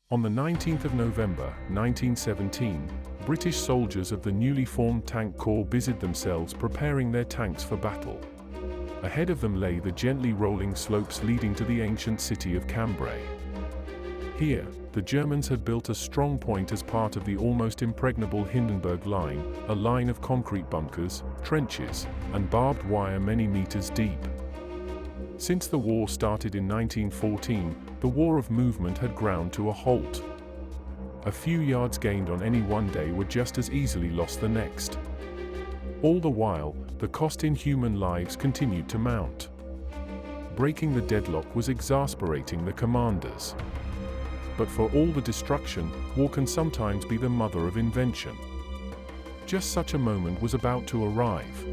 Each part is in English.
On the 19th of November, 1917, British soldiers of the newly formed Tank Corps busied themselves preparing their tanks for battle. Ahead of them lay the gently rolling slopes leading to the ancient city of Cambrai. Here, the Germans had built a strong point as part of the almost impregnable Hindenburg Line, a line of concrete bunkers, trenches, and barbed wire many meters deep. Since the war started in 1914, the war of movement had ground to a halt. A few yards gained on any one day were just as easily lost the next. All the while, the cost in human lives continued to mount. Breaking the deadlock was exasperating the commanders. But for all the destruction, war can sometimes be the mother of invention. Just such a moment was about to arrive.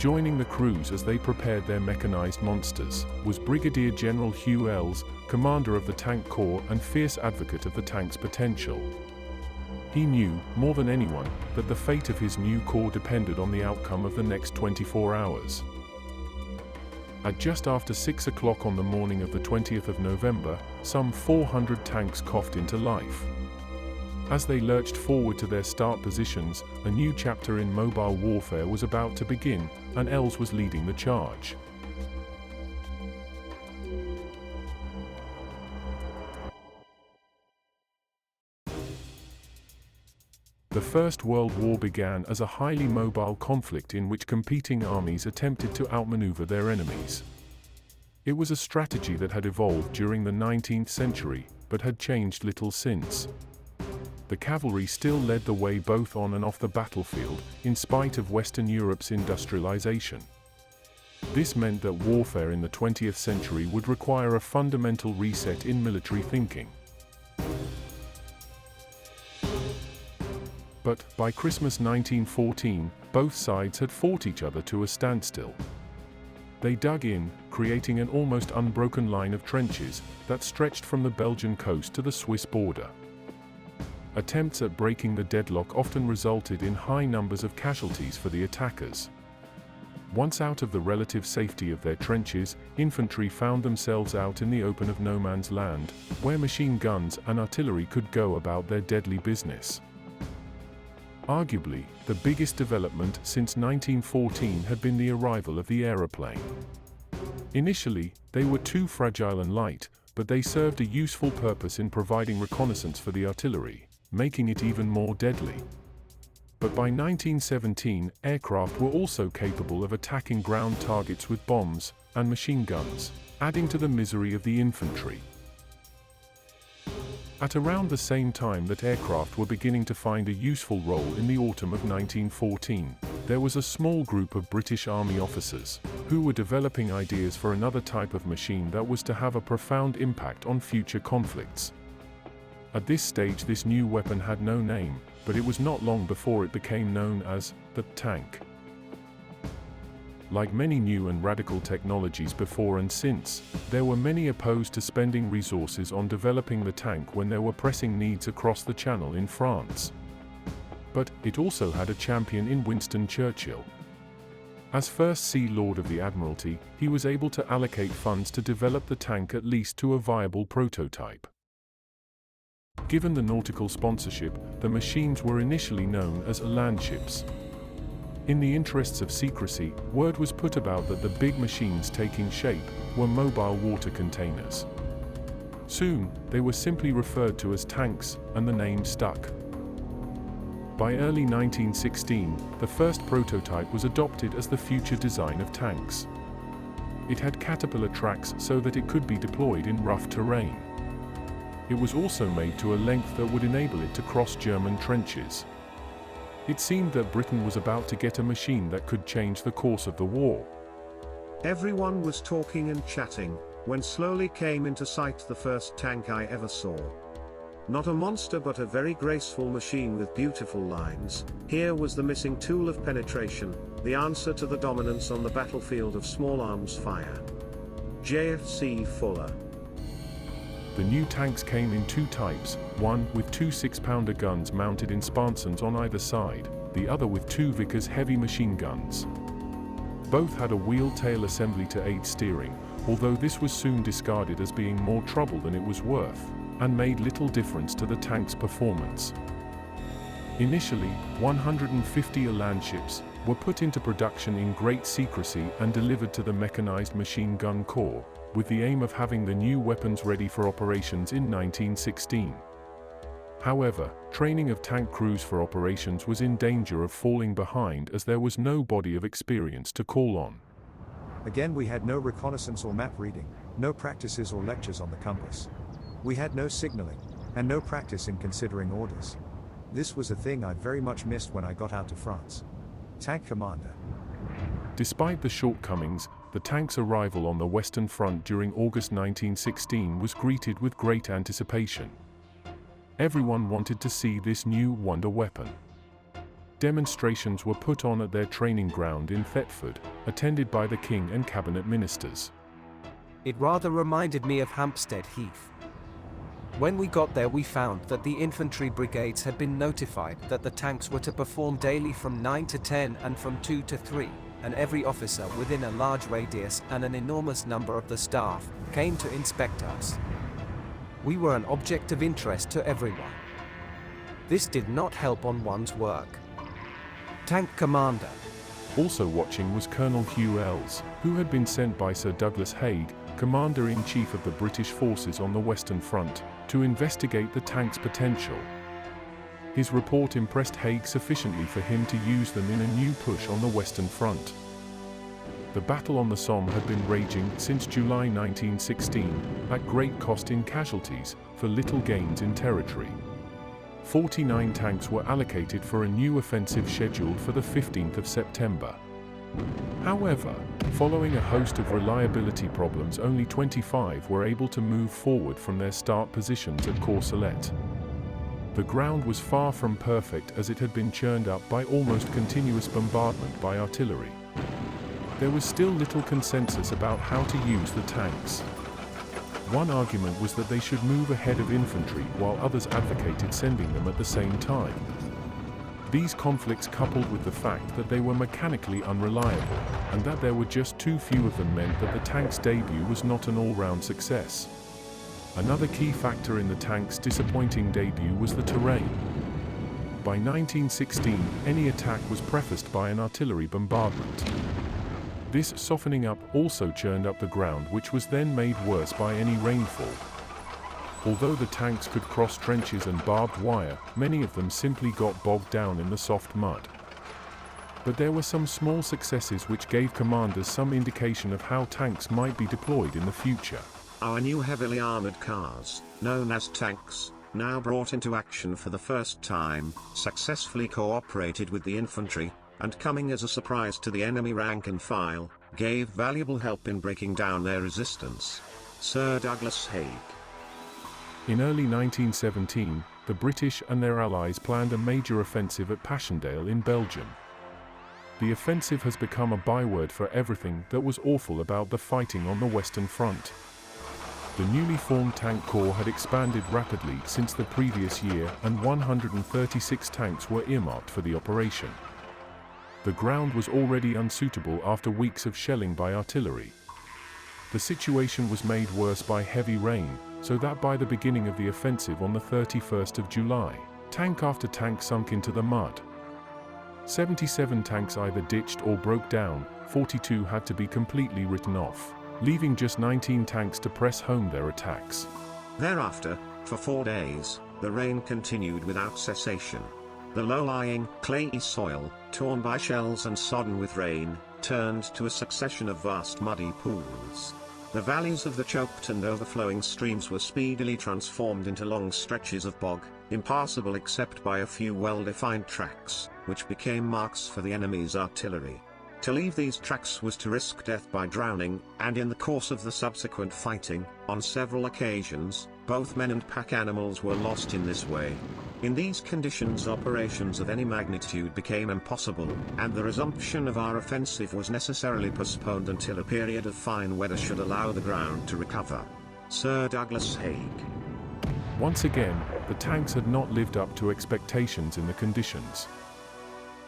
Joining the crews as they prepared their mechanized monsters was Brigadier General Hugh Ells, commander of the Tank Corps and fierce advocate of the tank's potential. He knew, more than anyone, that the fate of his new corps depended on the outcome of the next 24 hours. At just after 6 o'clock on the morning of the 20th of November, some 400 tanks coughed into life. As they lurched forward to their start positions, a new chapter in mobile warfare was about to begin, and Ells was leading the charge. The First World War began as a highly mobile conflict in which competing armies attempted to outmaneuver their enemies. It was a strategy that had evolved during the 19th century, but had changed little since. The cavalry still led the way both on and off the battlefield, in spite of Western Europe's industrialization. This meant that warfare in the 20th century would require a fundamental reset in military thinking. But, by Christmas 1914, both sides had fought each other to a standstill. They dug in, creating an almost unbroken line of trenches that stretched from the Belgian coast to the Swiss border. Attempts at breaking the deadlock often resulted in high numbers of casualties for the attackers. Once out of the relative safety of their trenches, infantry found themselves out in the open of no man's land, where machine guns and artillery could go about their deadly business. Arguably, the biggest development since 1914 had been the arrival of the aeroplane. Initially, they were too fragile and light, but they served a useful purpose in providing reconnaissance for the artillery, making it even more deadly. But by 1917, aircraft were also capable of attacking ground targets with bombs and machine guns, adding to the misery of the infantry. At around the same time that aircraft were beginning to find a useful role in the autumn of 1914, there was a small group of British Army officers who were developing ideas for another type of machine that was to have a profound impact on future conflicts. At this stage, this new weapon had no name, but it was not long before it became known as the tank. Like many new and radical technologies before and since, there were many opposed to spending resources on developing the tank when there were pressing needs across the Channel in France. But it also had a champion in Winston Churchill. As First Sea Lord of the Admiralty, he was able to allocate funds to develop the tank at least to a viable prototype. Given the nautical sponsorship, the machines were initially known as landships. In the interests of secrecy, word was put about that the big machines taking shape were mobile water containers. Soon, they were simply referred to as tanks, and the name stuck. By early 1916, the first prototype was adopted as the future design of tanks. It had caterpillar tracks so that it could be deployed in rough terrain. It was also made to a length that would enable it to cross German trenches. It seemed that Britain was about to get a machine that could change the course of the war. Everyone was talking and chatting, when slowly came into sight the first tank I ever saw. Not a monster but a very graceful machine with beautiful lines. Here was the missing tool of penetration, the answer to the dominance on the battlefield of small arms fire. JFC Fuller. The new tanks came in two types, one with two 6-pounder guns mounted in spансons on either side, the other with two Vickers heavy machine guns. Both had a wheel tail assembly to aid steering, although this was soon discarded as being more trouble than it was worth, and made little difference to the tank's performance. Initially, 150 Elan ships were put into production in great secrecy and delivered to the Mechanized Machine Gun Corps, with the aim of having the new weapons ready for operations in 1916. However, training of tank crews for operations was in danger of falling behind as there was no body of experience to call on. Again, we had no reconnaissance or map reading, no practices or lectures on the compass. We had no signaling, and no practice in considering orders. This was a thing I very much missed when I got out to France. Tank Commander. Despite the shortcomings, the tank's arrival on the Western Front during August 1916 was greeted with great anticipation. Everyone wanted to see this new wonder weapon. Demonstrations were put on at their training ground in Thetford, attended by the King and Cabinet Ministers. It rather reminded me of Hampstead Heath. When we got there, we found that the infantry brigades had been notified that the tanks were to perform daily from 9 to 10 and from 2 to 3, and every officer within a large radius and an enormous number of the staff came to inspect us. We were an object of interest to everyone. This did not help on one's work. Tank Commander. Also watching was Colonel Hugh Ells, who had been sent by Sir Douglas Haig, Commander-in-Chief of the British forces on the Western Front, to investigate the tank's potential. His report impressed Haig sufficiently for him to use them in a new push on the Western Front. The battle on the Somme had been raging since July 1916, at great cost in casualties, for little gains in territory. 49 tanks were allocated for a new offensive scheduled for the 15th of September. However, following a host of reliability problems, only 25 were able to move forward from their start positions at Courcelette. The ground was far from perfect as it had been churned up by almost continuous bombardment by artillery. There was still little consensus about how to use the tanks. One argument was that they should move ahead of infantry, while others advocated sending them at the same time. These conflicts, coupled with the fact that they were mechanically unreliable, and that there were just too few of them, meant that the tank's debut was not an all-round success. Another key factor in the tank's disappointing debut was the terrain. By 1916, any attack was prefaced by an artillery bombardment. This softening up also churned up the ground, which was then made worse by any rainfall. Although the tanks could cross trenches and barbed wire, many of them simply got bogged down in the soft mud. But there were some small successes which gave commanders some indication of how tanks might be deployed in the future. Our new heavily armored cars, known as tanks, now brought into action for the first time, successfully cooperated with the infantry, and coming as a surprise to the enemy rank and file, gave valuable help in breaking down their resistance. Sir Douglas Haig. In early 1917, the British and their allies planned a major offensive at Passchendaele in Belgium. The offensive has become a byword for everything that was awful about the fighting on the Western Front. The newly formed tank corps had expanded rapidly since the previous year, and 136 tanks were earmarked for the operation. The ground was already unsuitable after weeks of shelling by artillery. The situation was made worse by heavy rain, so that by the beginning of the offensive on the 31st of July, tank after tank sunk into the mud. 77 tanks either ditched or broke down, 42 had to be completely written off, leaving just 19 tanks to press home their attacks. Thereafter, for 4 days, the rain continued without cessation. The low-lying, clayey soil, torn by shells and sodden with rain, turned to a succession of vast muddy pools. The valleys of the choked and overflowing streams were speedily transformed into long stretches of bog, impassable except by a few well-defined tracks, which became marks for the enemy's artillery. To leave these tracks was to risk death by drowning, and in the course of the subsequent fighting, on several occasions, both men and pack animals were lost in this way. In these conditions, operations of any magnitude became impossible, and the resumption of our offensive was necessarily postponed until a period of fine weather should allow the ground to recover. Sir Douglas Haig. Once again, the tanks had not lived up to expectations in the conditions.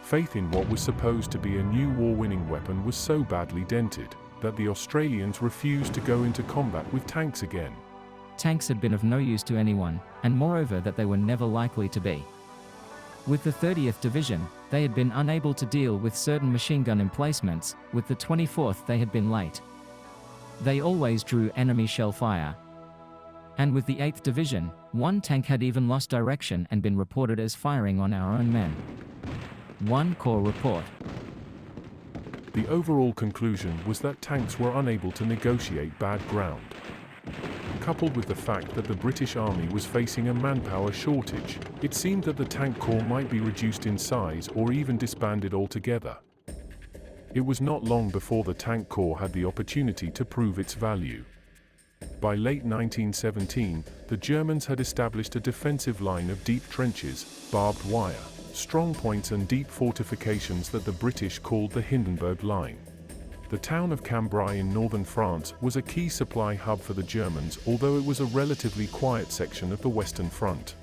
Faith in what was supposed to be a new war-winning weapon was so badly dented. that the Australians refused to go into combat with tanks again. Tanks had been of no use to anyone, and moreover that they were never likely to be. With the 30th Division, they had been unable to deal with certain machine gun emplacements, with the 24th they had been late. They always drew enemy shell fire. And with the 8th Division, one tank had even lost direction and been reported as firing on our own men. One Corps report. The overall conclusion was that tanks were unable to negotiate bad ground. Coupled with the fact that the British Army was facing a manpower shortage, it seemed that the tank corps might be reduced in size or even disbanded altogether. It was not long before the tank corps had the opportunity to prove its value. By late 1917, the Germans had established a defensive line of deep trenches, barbed wire, strong points and deep fortifications that the British called the Hindenburg Line. The town of Cambrai in northern France was a key supply hub for the Germans, although it was a relatively quiet section of the Western Front.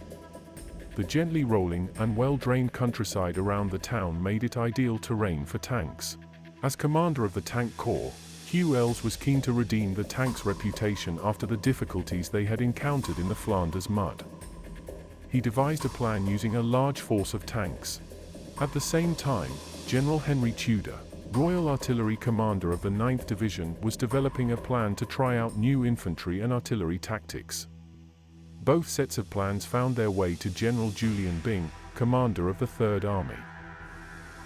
The gently rolling and well-drained countryside around the town made it ideal terrain for tanks. As commander of the Tank Corps, Hugh Elles was keen to redeem the tanks' reputation after the difficulties they had encountered in the Flanders mud. He devised a plan using a large force of tanks. At the same time, General Henry Tudor, Royal Artillery Commander of the 9th Division, was developing a plan to try out new infantry and artillery tactics. Both sets of plans found their way to General Julian Byng, Commander of the 3rd Army.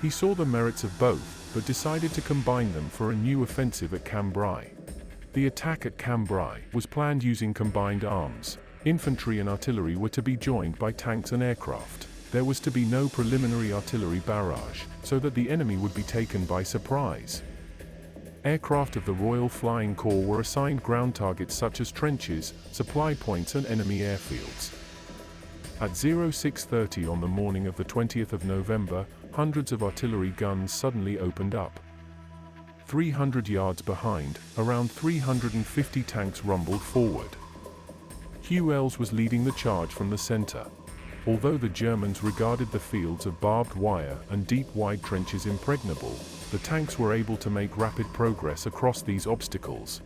He saw the merits of both, but decided to combine them for a new offensive at Cambrai. The attack at Cambrai was planned using combined arms. Infantry and artillery were to be joined by tanks and aircraft. There was to be no preliminary artillery barrage, so that the enemy would be taken by surprise. Aircraft of the Royal Flying Corps were assigned ground targets such as trenches, supply points and enemy airfields. At 06:30 on the morning of the 20th of November, hundreds of artillery guns suddenly opened up. 300 yards behind, around 350 tanks rumbled forward. Hugh Elles was leading the charge from the center. Although the Germans regarded the fields of barbed wire and deep wide trenches impregnable, the tanks were able to make rapid progress across these obstacles.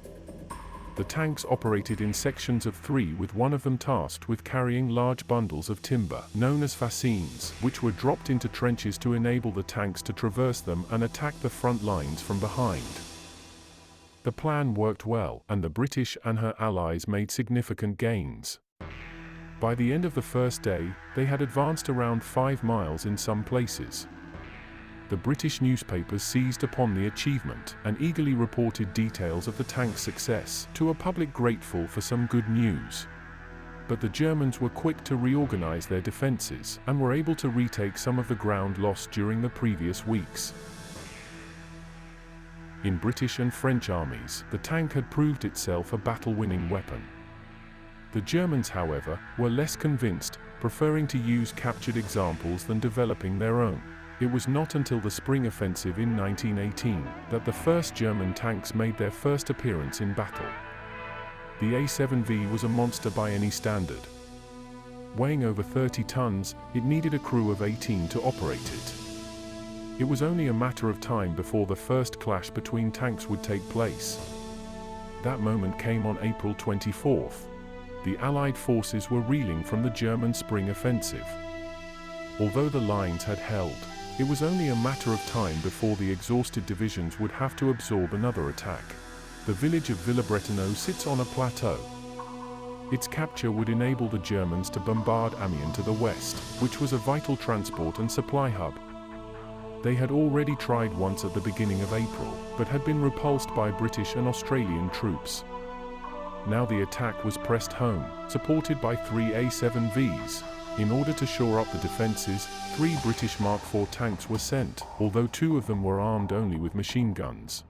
The tanks operated in sections of 3, with one of them tasked with carrying large bundles of timber, known as fascines, which were dropped into trenches to enable the tanks to traverse them and attack the front lines from behind. The plan worked well, and the British and her allies made significant gains. By the end of the first day, they had advanced around 5 miles in some places. The British newspapers seized upon the achievement and eagerly reported details of the tank's success to a public grateful for some good news. But the Germans were quick to reorganize their defenses and were able to retake some of the ground lost during the previous weeks. In British and French armies, the tank had proved itself a battle-winning weapon. The Germans, however, were less convinced, preferring to use captured examples than developing their own. It was not until the spring offensive in 1918 that the first German tanks made their first appearance in battle. The A7V was a monster by any standard. Weighing over 30 tons, it needed a crew of 18 to operate it. It was only a matter of time before the first clash between tanks would take place. That moment came on April 24th. The Allied forces were reeling from the German spring offensive. Although the lines had held, it was only a matter of time before the exhausted divisions would have to absorb another attack. The village of Villebretonneau sits on a plateau. Its capture would enable the Germans to bombard Amiens to the west, which was a vital transport and supply hub. They had already tried once at the beginning of April, but had been repulsed by British and Australian troops. Now the attack was pressed home, supported by 3 A7Vs. In order to shore up the defenses, 3 British Mark IV tanks were sent, although 2 of them were armed only with machine guns.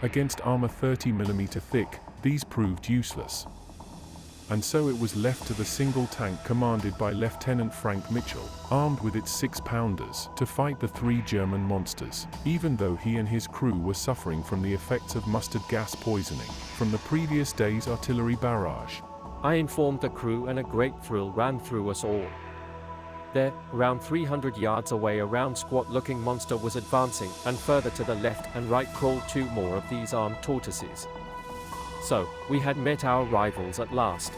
Against armor 30mm thick, these proved useless. And so it was left to the single tank commanded by Lieutenant Frank Mitchell, armed with its 6-pounders, to fight the 3 German monsters, even though he and his crew were suffering from the effects of mustard gas poisoning from the previous day's artillery barrage. I informed the crew and a great thrill ran through us all. There, around 300 yards away, a round squat-looking monster was advancing, and further to the left and right crawled 2 more of these armed tortoises. So, we had met our rivals at last.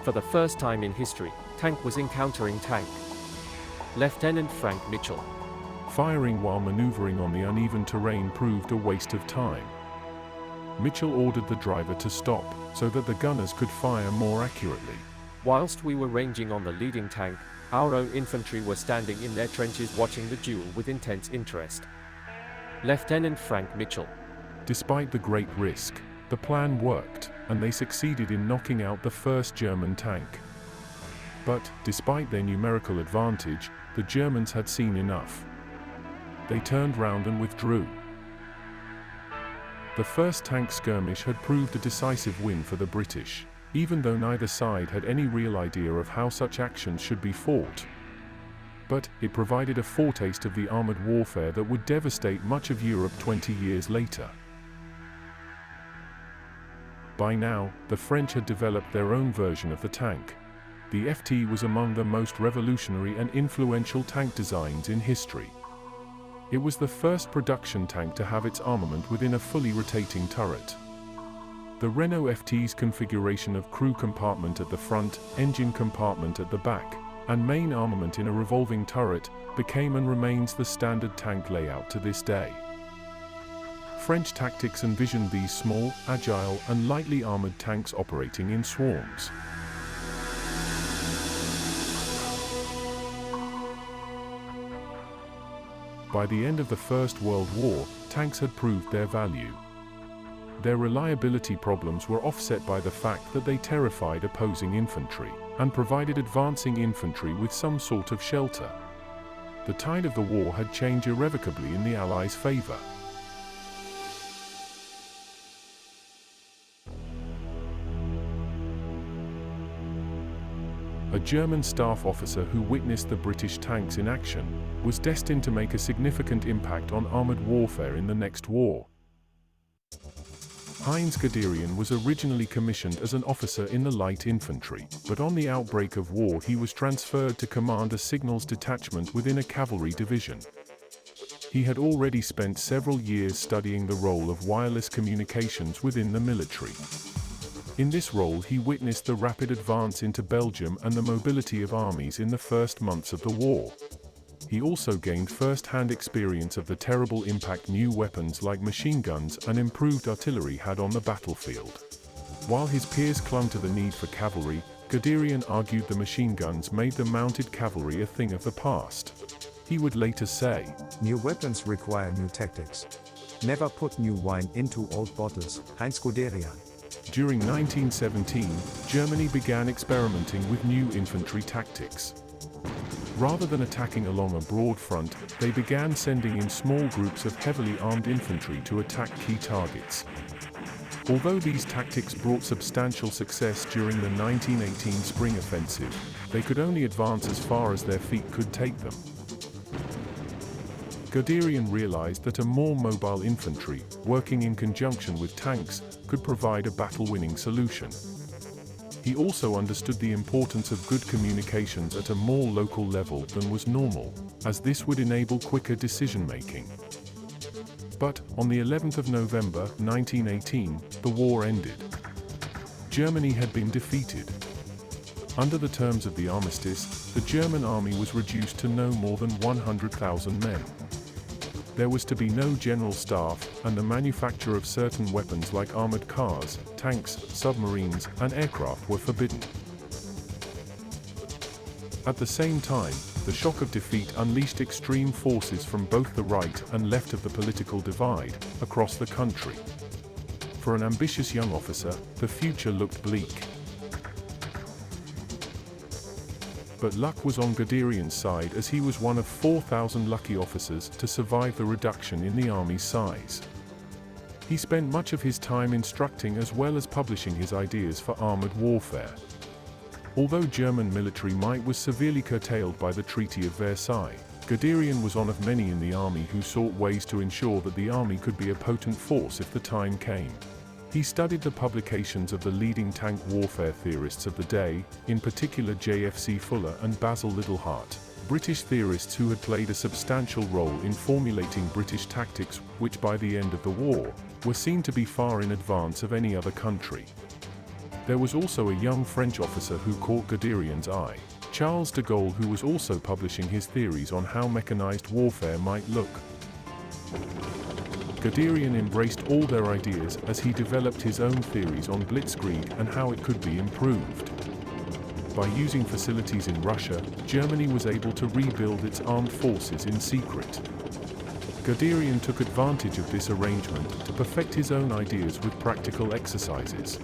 For the first time in history, tank was encountering tank. Lieutenant Frank Mitchell. Firing while maneuvering on the uneven terrain proved a waste of time. Mitchell ordered the driver to stop, so that the gunners could fire more accurately. Whilst we were ranging on the leading tank, our own infantry were standing in their trenches watching the duel with intense interest. Lieutenant Frank Mitchell. Despite the great risk, the plan worked, and they succeeded in knocking out the first German tank. But, despite their numerical advantage, the Germans had seen enough. They turned round and withdrew. The first tank skirmish had proved a decisive win for the British, even though neither side had any real idea of how such actions should be fought. But it provided a foretaste of the armored warfare that would devastate much of Europe 20 years later. By now, the French had developed their own version of the tank. The FT was among the most revolutionary and influential tank designs in history. It was the first production tank to have its armament within a fully rotating turret. The Renault FT's configuration of crew compartment at the front, engine compartment at the back, and main armament in a revolving turret became and remains the standard tank layout to this day. French tactics envisioned these small, agile, and lightly armored tanks operating in swarms. By the end of the First World War, tanks had proved their value. Their reliability problems were offset by the fact that they terrified opposing infantry, and provided advancing infantry with some sort of shelter. The tide of the war had changed irrevocably in the Allies' favor. A German staff officer who witnessed the British tanks in action was destined to make a significant impact on armored warfare in the next war. Heinz Guderian was originally commissioned as an officer in the light infantry, but on the outbreak of war he was transferred to command a signals detachment within a cavalry division. He had already spent several years studying the role of wireless communications within the military. In this role he witnessed the rapid advance into Belgium and the mobility of armies in the first months of the war. He also gained first-hand experience of the terrible impact new weapons like machine guns and improved artillery had on the battlefield. While his peers clung to the need for cavalry, Guderian argued the machine guns made the mounted cavalry a thing of the past. He would later say, New weapons require new tactics. Never put new wine into old bottles. Heinz Guderian. During 1917, Germany began experimenting with new infantry tactics. Rather than attacking along a broad front, they began sending in small groups of heavily armed infantry to attack key targets. Although these tactics brought substantial success during the 1918 Spring Offensive, they could only advance as far as their feet could take them. Guderian realized that a more mobile infantry, working in conjunction with tanks, could provide a battle-winning solution. He also understood the importance of good communications at a more local level than was normal, as this would enable quicker decision-making. But, on the 11th of November, 1918, the war ended. Germany had been defeated. Under the terms of the armistice, the German army was reduced to no more than 100,000 men. There was to be no general staff, and the manufacture of certain weapons like armored cars, tanks, submarines, and aircraft were forbidden. At the same time, the shock of defeat unleashed extreme forces from both the right and left of the political divide, across the country. For an ambitious young officer, the future looked bleak. But luck was on Guderian's side, as he was one of 4,000 lucky officers to survive the reduction in the army's size. He spent much of his time instructing as well as publishing his ideas for armored warfare. Although German military might was severely curtailed by the Treaty of Versailles, Guderian was one of many in the army who sought ways to ensure that the army could be a potent force if the time came. He studied the publications of the leading tank warfare theorists of the day, in particular J.F.C. Fuller and Basil Littlehart, British theorists who had played a substantial role in formulating British tactics which by the end of the war, were seen to be far in advance of any other country. There was also a young French officer who caught Guderian's eye, Charles de Gaulle, who was also publishing his theories on how mechanized warfare might look. Guderian embraced all their ideas as he developed his own theories on Blitzkrieg and how it could be improved. By using facilities in Russia, Germany was able to rebuild its armed forces in secret. Guderian took advantage of this arrangement to perfect his own ideas with practical exercises.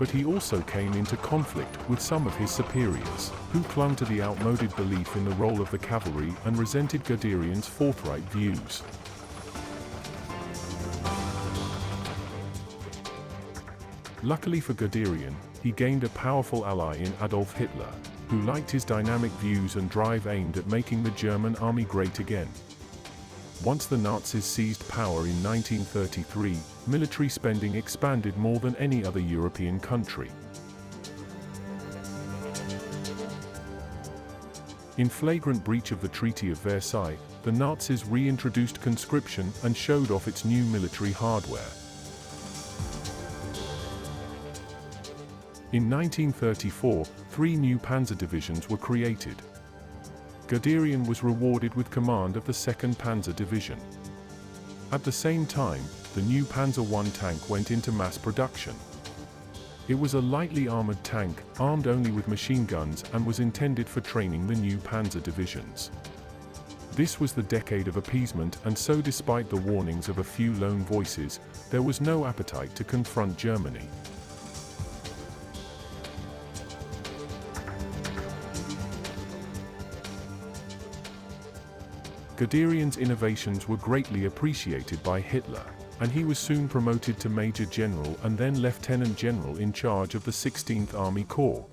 But he also came into conflict with some of his superiors, who clung to the outmoded belief in the role of the cavalry and resented Guderian's forthright views. Luckily for Guderian, he gained a powerful ally in Adolf Hitler, who liked his dynamic views and drive aimed at making the German army great again. Once the Nazis seized power in 1933, military spending expanded more than any other European country. In flagrant breach of the Treaty of Versailles, the Nazis reintroduced conscription and showed off its new military hardware. In 1934, 3 new panzer divisions were created. Guderian was rewarded with command of the 2nd Panzer Division. At the same time, the new Panzer I tank went into mass production. It was a lightly armored tank, armed only with machine guns, and was intended for training the new panzer divisions. This was the decade of appeasement, and so despite the warnings of a few lone voices, there was no appetite to confront Germany. Guderian's innovations were greatly appreciated by Hitler, and he was soon promoted to Major General and then Lieutenant General in charge of the 16th Army Corps.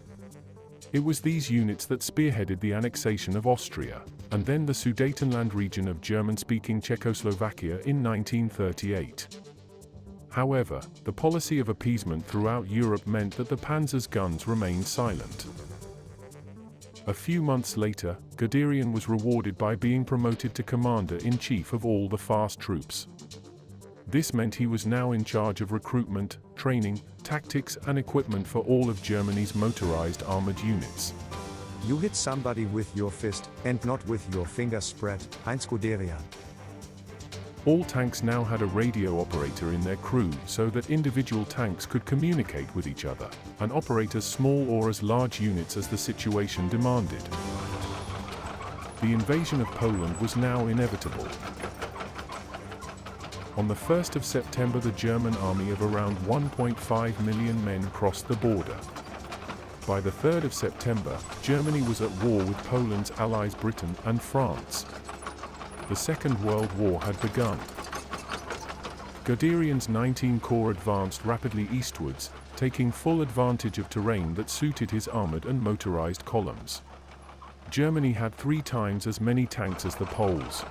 It was these units that spearheaded the annexation of Austria, and then the Sudetenland region of German-speaking Czechoslovakia in 1938. However, the policy of appeasement throughout Europe meant that the Panzer's guns remained silent. A few months later, Guderian was rewarded by being promoted to Commander-in-Chief of all the fast troops. This meant he was now in charge of recruitment, training, tactics and equipment for all of Germany's motorized armored units. You hit somebody with your fist, and not with your finger spread, Heinz Guderian. All tanks now had a radio operator in their crew so that individual tanks could communicate with each other, and operate as small or as large units as the situation demanded. The invasion of Poland was now inevitable. On the 1st of September, the German army of around 1.5 million men crossed the border. By the 3rd of September, Germany was at war with Poland's allies Britain and France. The Second World War had begun. Guderian's 19 Corps advanced rapidly eastwards, taking full advantage of terrain that suited his armored and motorized columns. Germany had 3 times as many tanks as the Poles.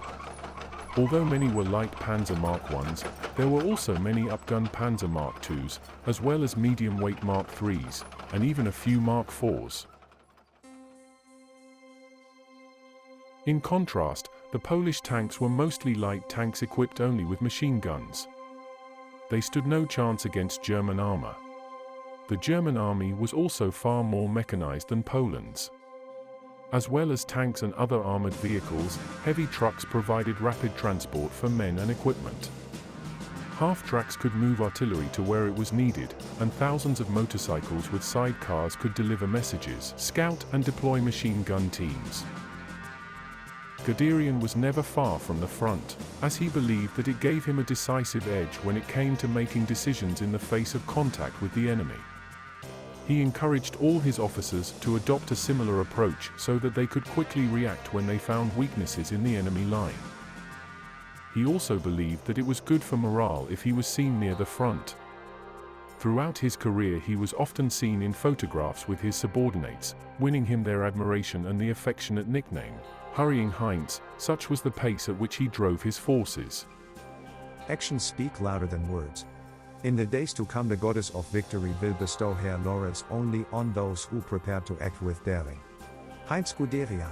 Although many were light Panzer Mark Is, there were also many upgun Panzer Mark IIs, as well as medium-weight Mark IIIs, and even a few Mark IVs. In contrast, the Polish tanks were mostly light tanks equipped only with machine guns. They stood no chance against German armor. The German army was also far more mechanized than Poland's. As well as tanks and other armored vehicles, heavy trucks provided rapid transport for men and equipment. Half-tracks could move artillery to where it was needed, and thousands of motorcycles with sidecars could deliver messages, scout and deploy machine gun teams. Guderian was never far from the front, as he believed that it gave him a decisive edge when it came to making decisions in the face of contact with the enemy. He encouraged all his officers to adopt a similar approach so that they could quickly react when they found weaknesses in the enemy line. He also believed that it was good for morale if he was seen near the front. Throughout his career, he was often seen in photographs with his subordinates, winning him their admiration and the affectionate nickname, Hurrying Heinz. Such was the pace at which he drove his forces. Actions speak louder than words. In the days to come, the goddess of victory will bestow her laurels only on those who prepare to act with daring. Heinz Guderian.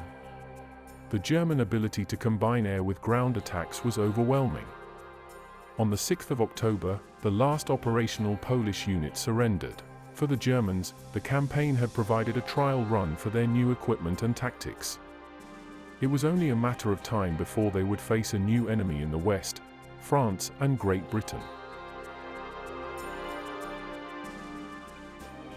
The German ability to combine air with ground attacks was overwhelming. On the 6th of October, the last operational Polish unit surrendered. For the Germans, the campaign had provided a trial run for their new equipment and tactics. It was only a matter of time before they would face a new enemy in the West, France and Great Britain.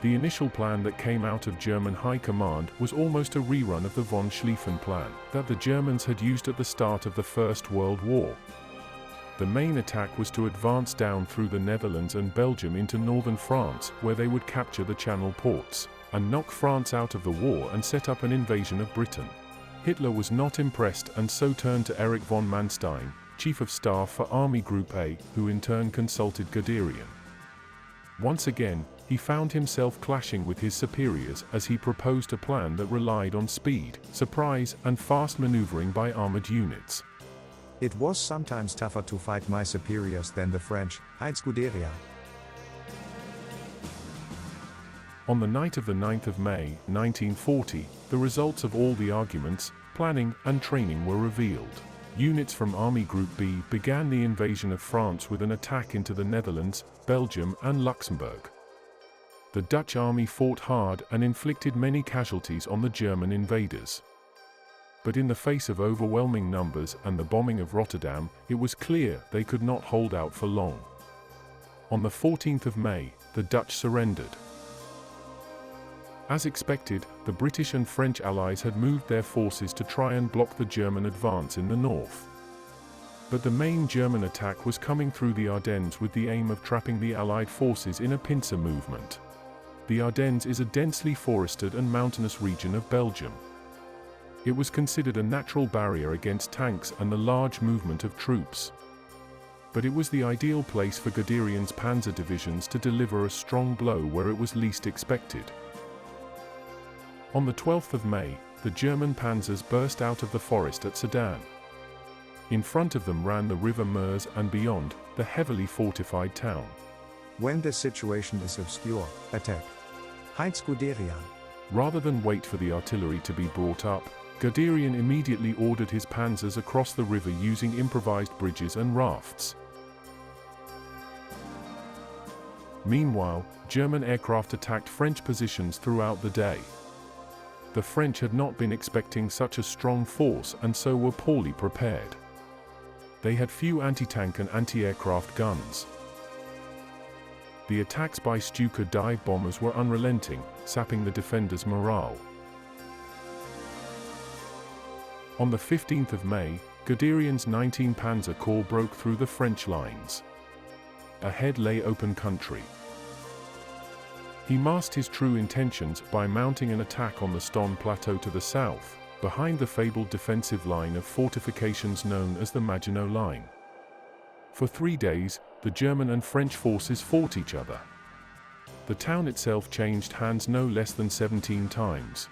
The initial plan that came out of German High Command was almost a rerun of the von Schlieffen plan that the Germans had used at the start of the First World War. The main attack was to advance down through the Netherlands and Belgium into northern France, where they would capture the Channel ports, and knock France out of the war and set up an invasion of Britain. Hitler was not impressed and so turned to Erich von Manstein, Chief of Staff for Army Group A, who in turn consulted Guderian. Once again, he found himself clashing with his superiors as he proposed a plan that relied on speed, surprise, and fast maneuvering by armored units. It was sometimes tougher to fight my superiors than the French, Heinz Guderian. On the night of the 9th of May, 1940, the results of all the arguments, planning, and training were revealed. Units from Army Group B began the invasion of France with an attack into the Netherlands, Belgium, and Luxembourg. The Dutch army fought hard and inflicted many casualties on the German invaders. But in the face of overwhelming numbers and the bombing of Rotterdam, it was clear they could not hold out for long. On the 14th of May, the Dutch surrendered. As expected, the British and French allies had moved their forces to try and block the German advance in the north. But the main German attack was coming through the Ardennes with the aim of trapping the Allied forces in a pincer movement. The Ardennes is a densely forested and mountainous region of Belgium. It was considered a natural barrier against tanks and the large movement of troops. But it was the ideal place for Guderian's panzer divisions to deliver a strong blow where it was least expected. On the 12th of May, the German panzers burst out of the forest at Sedan. In front of them ran the river Meuse and beyond, the heavily fortified town. When the situation is obscure, attack. Heinz Guderian. Rather than wait for the artillery to be brought up, Guderian immediately ordered his panzers across the river using improvised bridges and rafts. Meanwhile, German aircraft attacked French positions throughout the day. The French had not been expecting such a strong force and so were poorly prepared. They had few anti-tank and anti-aircraft guns. The attacks by Stuka dive bombers were unrelenting, sapping the defenders' morale. On the 15th of May, Guderian's 19 Panzer Corps broke through the French lines. Ahead lay open country. He masked his true intentions by mounting an attack on the Ston Plateau to the south, behind the fabled defensive line of fortifications known as the Maginot Line. For 3 days, the German and French forces fought each other. The town itself changed hands no less than 17 times.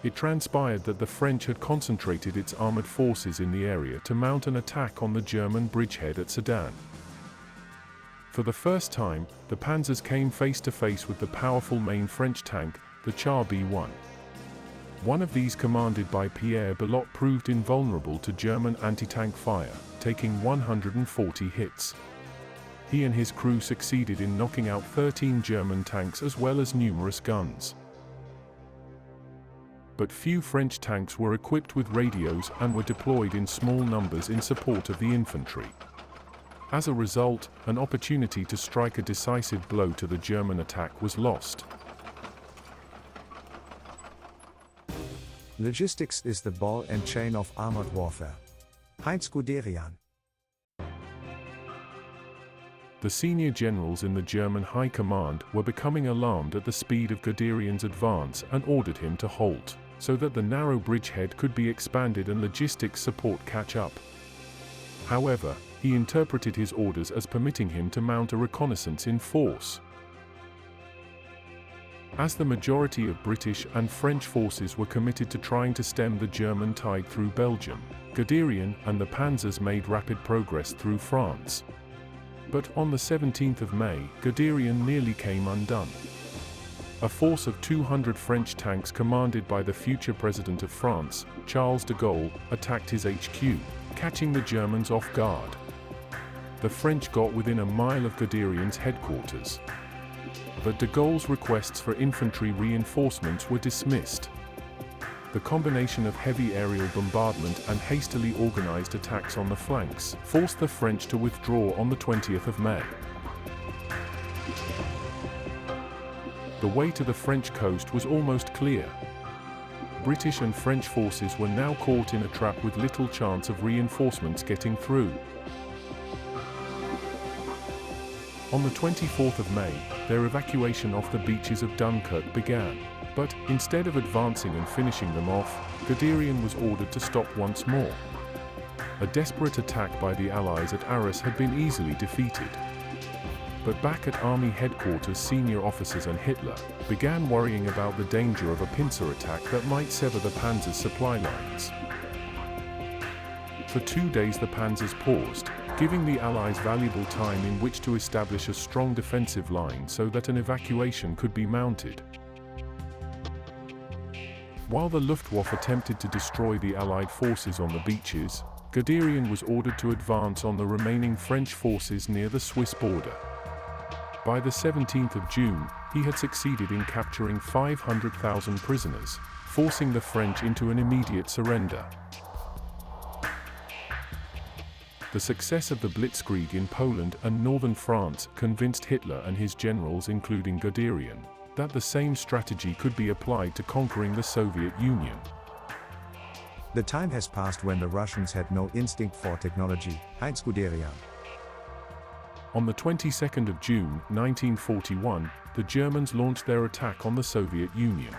It transpired that the French had concentrated its armored forces in the area to mount an attack on the German bridgehead at Sedan. For the first time, the panzers came face to face with the powerful main French tank, the Char B1. One of these, commanded by Pierre Belot, proved invulnerable to German anti-tank fire, taking 140 hits. He and his crew succeeded in knocking out 13 German tanks as well as numerous guns. But few French tanks were equipped with radios and were deployed in small numbers in support of the infantry. As a result, an opportunity to strike a decisive blow to the German attack was lost. Logistics is the ball and chain of armored warfare. Heinz Guderian. The senior generals in the German High Command were becoming alarmed at the speed of Guderian's advance and ordered him to halt, so that the narrow bridgehead could be expanded and logistics support catch up. However, he interpreted his orders as permitting him to mount a reconnaissance in force. As the majority of British and French forces were committed to trying to stem the German tide through Belgium, Guderian and the panzers made rapid progress through France. But on the 17th of May, Guderian nearly came undone. A force of 200 French tanks commanded by the future President of France, Charles de Gaulle, attacked his HQ, catching the Germans off guard. The French got within a mile of Guderian's headquarters. But de Gaulle's requests for infantry reinforcements were dismissed. The combination of heavy aerial bombardment and hastily organized attacks on the flanks forced the French to withdraw on the 20th of May. The way to the French coast was almost clear. British and French forces were now caught in a trap with little chance of reinforcements getting through. On the 24th of May, their evacuation off the beaches of Dunkirk began, but instead of advancing and finishing them off, Guderian was ordered to stop once more. A desperate attack by the Allies at Arras had been easily defeated. But back at army headquarters, senior officers and Hitler began worrying about the danger of a pincer attack that might sever the Panzer's supply lines. For 2 days the Panzers paused, giving the Allies valuable time in which to establish a strong defensive line so that an evacuation could be mounted. While the Luftwaffe attempted to destroy the Allied forces on the beaches, Guderian was ordered to advance on the remaining French forces near the Swiss border. By the 17th of June, he had succeeded in capturing 500,000 prisoners, forcing the French into an immediate surrender. The success of the Blitzkrieg in Poland and northern France convinced Hitler and his generals, including Guderian, that the same strategy could be applied to conquering the Soviet Union. The time has passed when the Russians had no instinct for technology, Heinz Guderian. On the 22nd of June, 1941, the Germans launched their attack on the Soviet Union.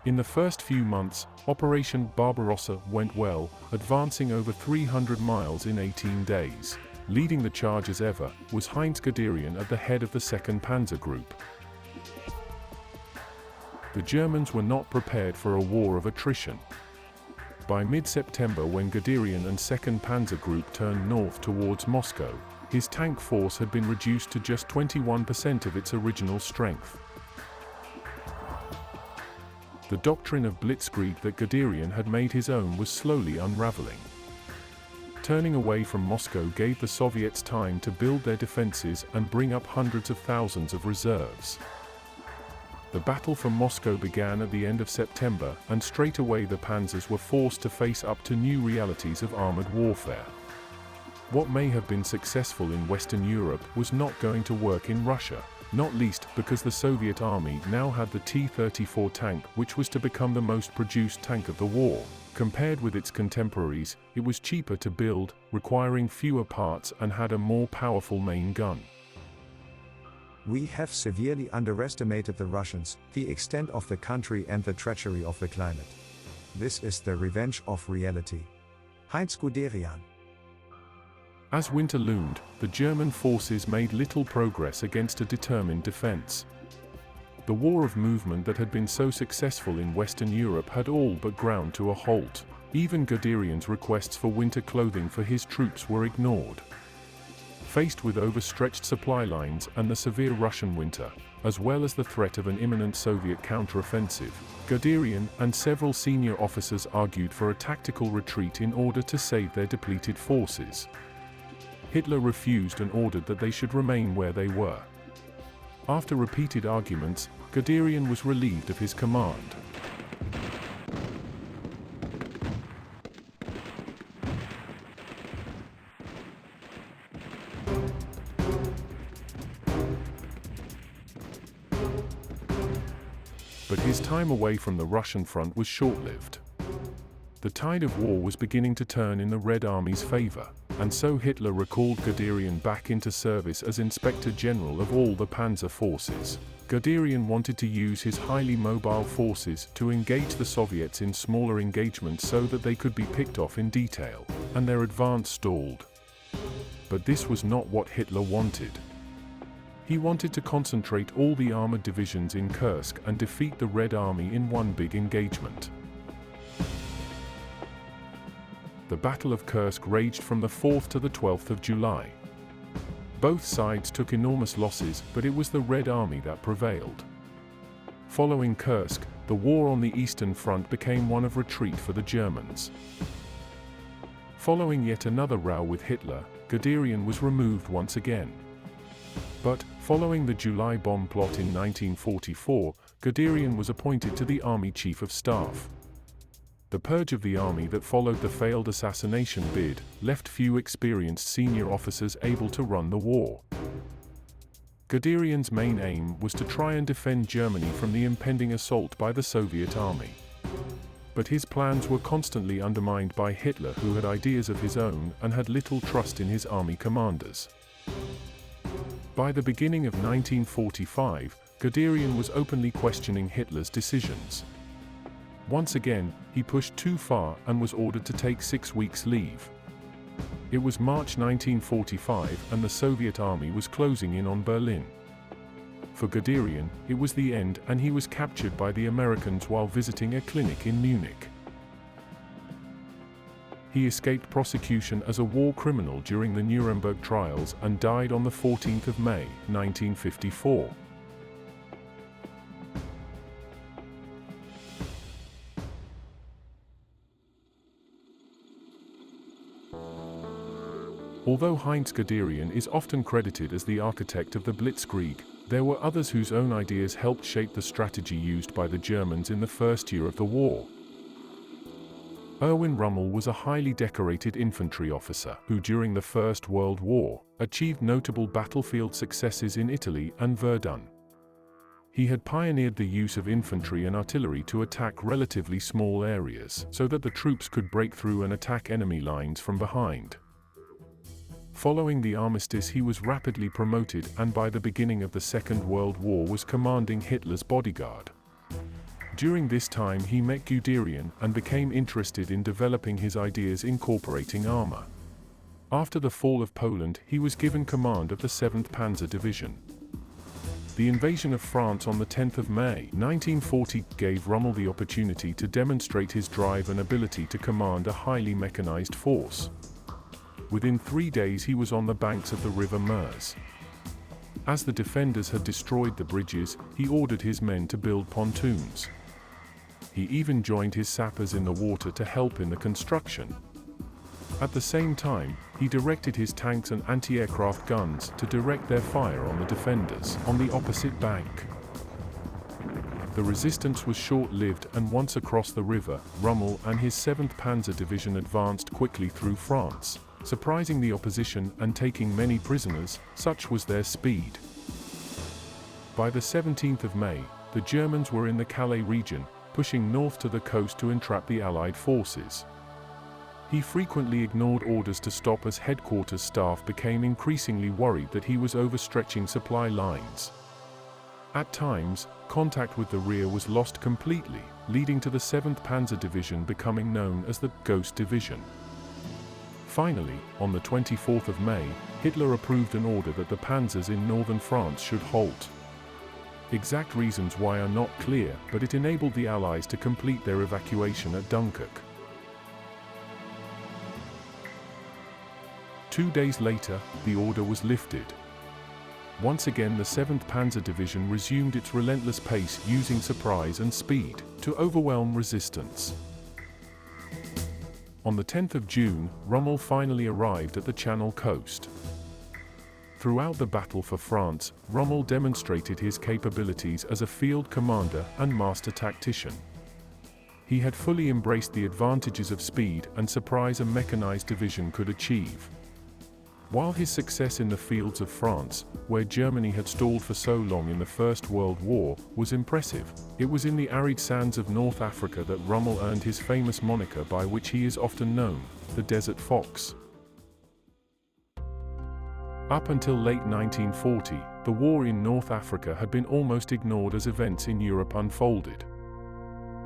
In the first few months, Operation Barbarossa went well, advancing over 300 miles in 18 days. Leading the charge as ever was Heinz Guderian at the head of the 2nd Panzer Group. The Germans were not prepared for a war of attrition. By mid-September, when Guderian and 2nd Panzer Group turned north towards Moscow, his tank force had been reduced to just 21% of its original strength. The doctrine of Blitzkrieg that Guderian had made his own was slowly unraveling. Turning away from Moscow gave the Soviets time to build their defenses and bring up hundreds of thousands of reserves. The battle for Moscow began at the end of September, and straight away the Panzers were forced to face up to new realities of armored warfare. What may have been successful in Western Europe was not going to work in Russia, not least because the Soviet army now had the T-34 tank, which was to become the most produced tank of the war. Compared with its contemporaries, it was cheaper to build, requiring fewer parts, and had a more powerful main gun. We have severely underestimated the Russians, the extent of the country and the treachery of the climate. This is the revenge of reality. Heinz Guderian. As winter loomed, the German forces made little progress against a determined defense. The war of movement that had been so successful in Western Europe had all but ground to a halt. Even Guderian's requests for winter clothing for his troops were ignored. Faced with overstretched supply lines and the severe Russian winter, as well as the threat of an imminent Soviet counteroffensive, Guderian and several senior officers argued for a tactical retreat in order to save their depleted forces. Hitler refused and ordered that they should remain where they were. After repeated arguments, Guderian was relieved of his command. But his time away from the Russian front was short-lived. The tide of war was beginning to turn in the Red Army's favor, and so Hitler recalled Guderian back into service as Inspector General of all the Panzer forces. Guderian wanted to use his highly mobile forces to engage the Soviets in smaller engagements so that they could be picked off in detail, and their advance stalled. But this was not what Hitler wanted. He wanted to concentrate all the armored divisions in Kursk and defeat the Red Army in one big engagement. The Battle of Kursk raged from the 4th to the 12th of July. Both sides took enormous losses, but it was the Red Army that prevailed. Following Kursk, the war on the Eastern Front became one of retreat for the Germans. Following yet another row with Hitler, Guderian was removed once again. But, following the July bomb plot in 1944, Guderian was appointed to the Army Chief of Staff. The purge of the army that followed the failed assassination bid left few experienced senior officers able to run the war. Guderian's main aim was to try and defend Germany from the impending assault by the Soviet army. But his plans were constantly undermined by Hitler, who had ideas of his own and had little trust in his army commanders. By the beginning of 1945, Guderian was openly questioning Hitler's decisions. Once again, he pushed too far and was ordered to take 6 weeks leave. It was March 1945 and the Soviet army was closing in on Berlin. For Guderian, it was the end, and he was captured by the Americans while visiting a clinic in Munich. He escaped prosecution as a war criminal during the Nuremberg trials and died on the 14th of May, 1954. Although Heinz Guderian is often credited as the architect of the Blitzkrieg, there were others whose own ideas helped shape the strategy used by the Germans in the first year of the war. Erwin Rommel was a highly decorated infantry officer who, during the First World War, achieved notable battlefield successes in Italy and Verdun. He had pioneered the use of infantry and artillery to attack relatively small areas so that the troops could break through and attack enemy lines from behind. Following the armistice, he was rapidly promoted and by the beginning of the Second World War was commanding Hitler's bodyguard. During this time he met Guderian and became interested in developing his ideas incorporating armor. After the fall of Poland, he was given command of the 7th Panzer Division. The invasion of France on the 10th of May, 1940 gave Rommel the opportunity to demonstrate his drive and ability to command a highly mechanized force. Within 3 days he was on the banks of the River Meuse. As the defenders had destroyed the bridges, he ordered his men to build pontoons. He even joined his sappers in the water to help in the construction. At the same time, he directed his tanks and anti-aircraft guns to direct their fire on the defenders on the opposite bank. The resistance was short-lived, and once across the river, Rommel and his 7th Panzer Division advanced quickly through France, surprising the opposition and taking many prisoners. Such was their speed. By the 17th of May, the Germans were in the Calais region, pushing north to the coast to entrap the Allied forces. He frequently ignored orders to stop as headquarters staff became increasingly worried that he was overstretching supply lines. At times, contact with the rear was lost completely, leading to the 7th Panzer Division becoming known as the Ghost Division. Finally, on the 24th of May, Hitler approved an order that the panzers in northern France should halt. Exact reasons why are not clear, but it enabled the Allies to complete their evacuation at Dunkirk. 2 days later, the order was lifted. Once again, the 7th Panzer Division resumed its relentless pace, using surprise and speed to overwhelm resistance. On the 10th of June, Rommel finally arrived at the Channel coast. Throughout the battle for France, Rommel demonstrated his capabilities as a field commander and master tactician. He had fully embraced the advantages of speed and surprise a mechanized division could achieve. While his success in the fields of France, where Germany had stalled for so long in the First World War, was impressive, it was in the arid sands of North Africa that Rommel earned his famous moniker by which he is often known, the Desert Fox. Up until late 1940, the war in North Africa had been almost ignored as events in Europe unfolded.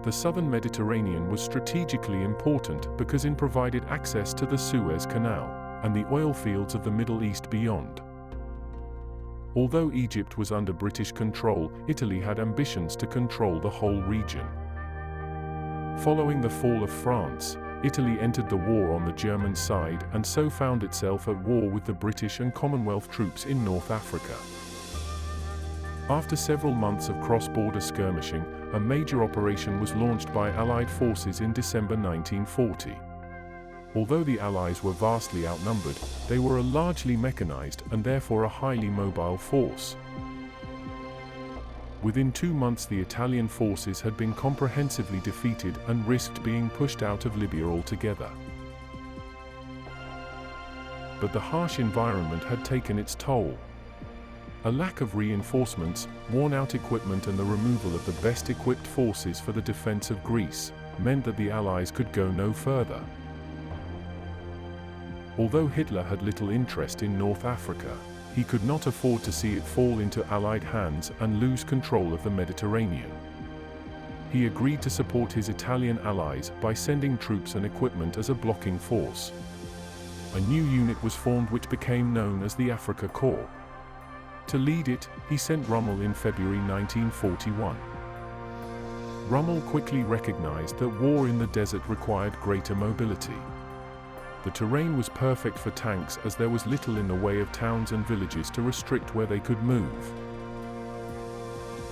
The southern Mediterranean was strategically important because it provided access to the Suez Canal and the oil fields of the Middle East beyond. Although Egypt was under British control, Italy had ambitions to control the whole region. Following the fall of France, Italy entered the war on the German side and so found itself at war with the British and Commonwealth troops in North Africa. After several months of cross-border skirmishing, a major operation was launched by Allied forces in December 1940. Although the Allies were vastly outnumbered, they were a largely mechanized and therefore a highly mobile force. Within 2 months the Italian forces had been comprehensively defeated and risked being pushed out of Libya altogether. But the harsh environment had taken its toll. A lack of reinforcements, worn-out equipment and the removal of the best-equipped forces for the defense of Greece meant that the Allies could go no further. Although Hitler had little interest in North Africa, he could not afford to see it fall into Allied hands and lose control of the Mediterranean. He agreed to support his Italian allies by sending troops and equipment as a blocking force. A new unit was formed which became known as the Africa Corps. To lead it, he sent Rommel in February 1941. Rommel quickly recognized that war in the desert required greater mobility. The terrain was perfect for tanks as there was little in the way of towns and villages to restrict where they could move.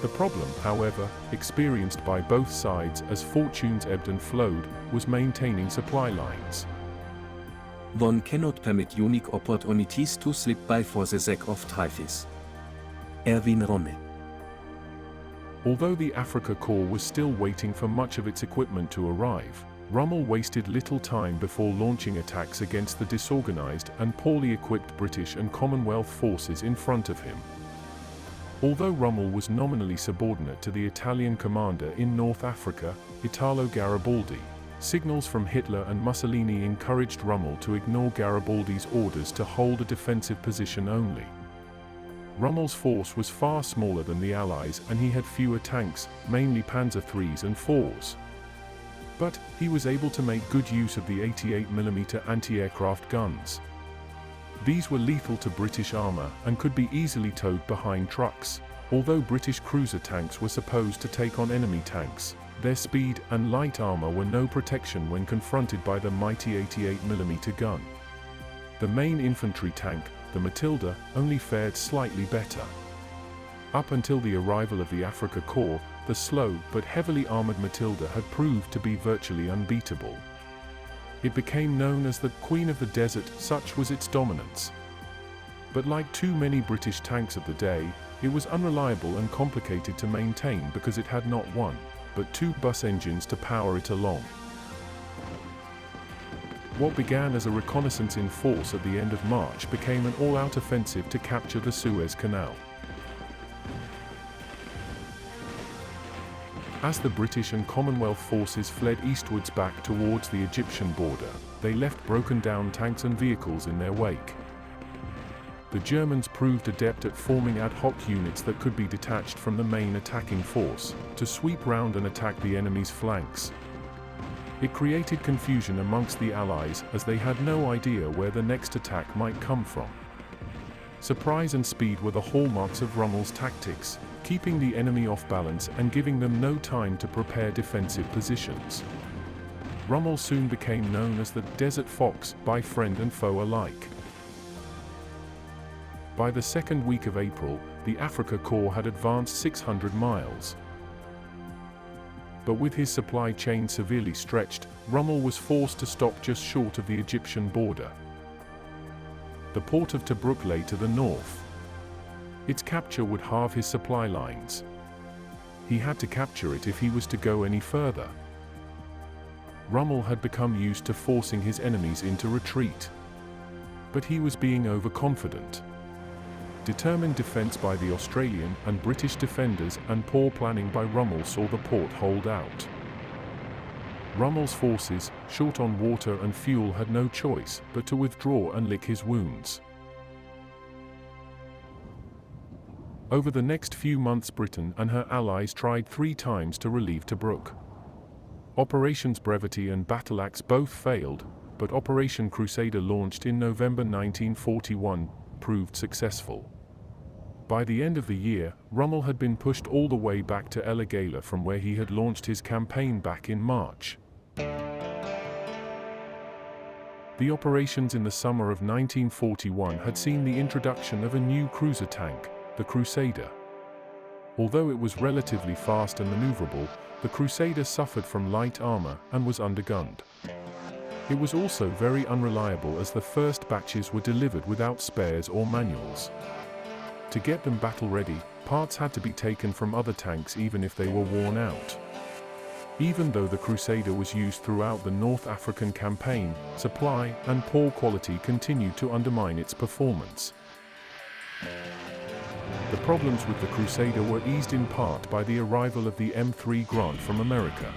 The problem, however, experienced by both sides as fortunes ebbed and flowed, was maintaining supply lines. One cannot permit unique opportunities to slip by for the sake of trophies. Erwin Rommel. Although the Africa Corps was still waiting for much of its equipment to arrive, Rommel wasted little time before launching attacks against the disorganized and poorly equipped British and Commonwealth forces in front of him. Although Rommel was nominally subordinate to the Italian commander in North Africa, Italo Garibaldi, signals from Hitler and Mussolini encouraged Rommel to ignore Garibaldi's orders to hold a defensive position only. Rommel's force was far smaller than the Allies and he had fewer tanks, mainly Panzer IIIs and IVs. But he was able to make good use of the 88mm anti-aircraft guns. These were lethal to British armor and could be easily towed behind trucks. Although British cruiser tanks were supposed to take on enemy tanks, their speed and light armor were no protection when confronted by the mighty 88mm gun. The main infantry tank, the Matilda, only fared slightly better. Up until the arrival of the Africa Corps, the slow but heavily armored Matilda had proved to be virtually unbeatable. It became known as the Queen of the Desert, such was its dominance. But like too many British tanks of the day, it was unreliable and complicated to maintain because it had not one, but two bus engines to power it along. What began as a reconnaissance in force at the end of March became an all-out offensive to capture the Suez Canal. As the British and Commonwealth forces fled eastwards back towards the Egyptian border, they left broken-down tanks and vehicles in their wake. The Germans proved adept at forming ad hoc units that could be detached from the main attacking force, to sweep round and attack the enemy's flanks. It created confusion amongst the Allies as they had no idea where the next attack might come from. Surprise and speed were the hallmarks of Rommel's tactics, keeping the enemy off balance and giving them no time to prepare defensive positions. Rommel soon became known as the Desert Fox by friend and foe alike. By the second week of April, the Africa Corps had advanced 600 miles. But with his supply chain severely stretched, Rommel was forced to stop just short of the Egyptian border. The port of Tobruk lay to the north. Its capture would halve his supply lines. He had to capture it if he was to go any further. Rommel had become used to forcing his enemies into retreat. But he was being overconfident. Determined defense by the Australian and British defenders and poor planning by Rommel saw the port hold out. Rommel's forces, short on water and fuel, had no choice but to withdraw and lick his wounds. Over the next few months, Britain and her allies tried 3 times to relieve Tobruk. Operations Brevity and Battle Axe both failed, but Operation Crusader, launched in November 1941, proved successful. By the end of the year, Rommel had been pushed all the way back to El Agheila from where he had launched his campaign back in March. The operations in the summer of 1941 had seen the introduction of a new cruiser tank, the Crusader. Although it was relatively fast and maneuverable, the Crusader suffered from light armor and was undergunned. It was also very unreliable as the first batches were delivered without spares or manuals. To get them battle-ready, parts had to be taken from other tanks even if they were worn out. Even though the Crusader was used throughout the North African campaign, supply and poor quality continued to undermine its performance. The problems with the Crusader were eased in part by the arrival of the M3 Grant from America.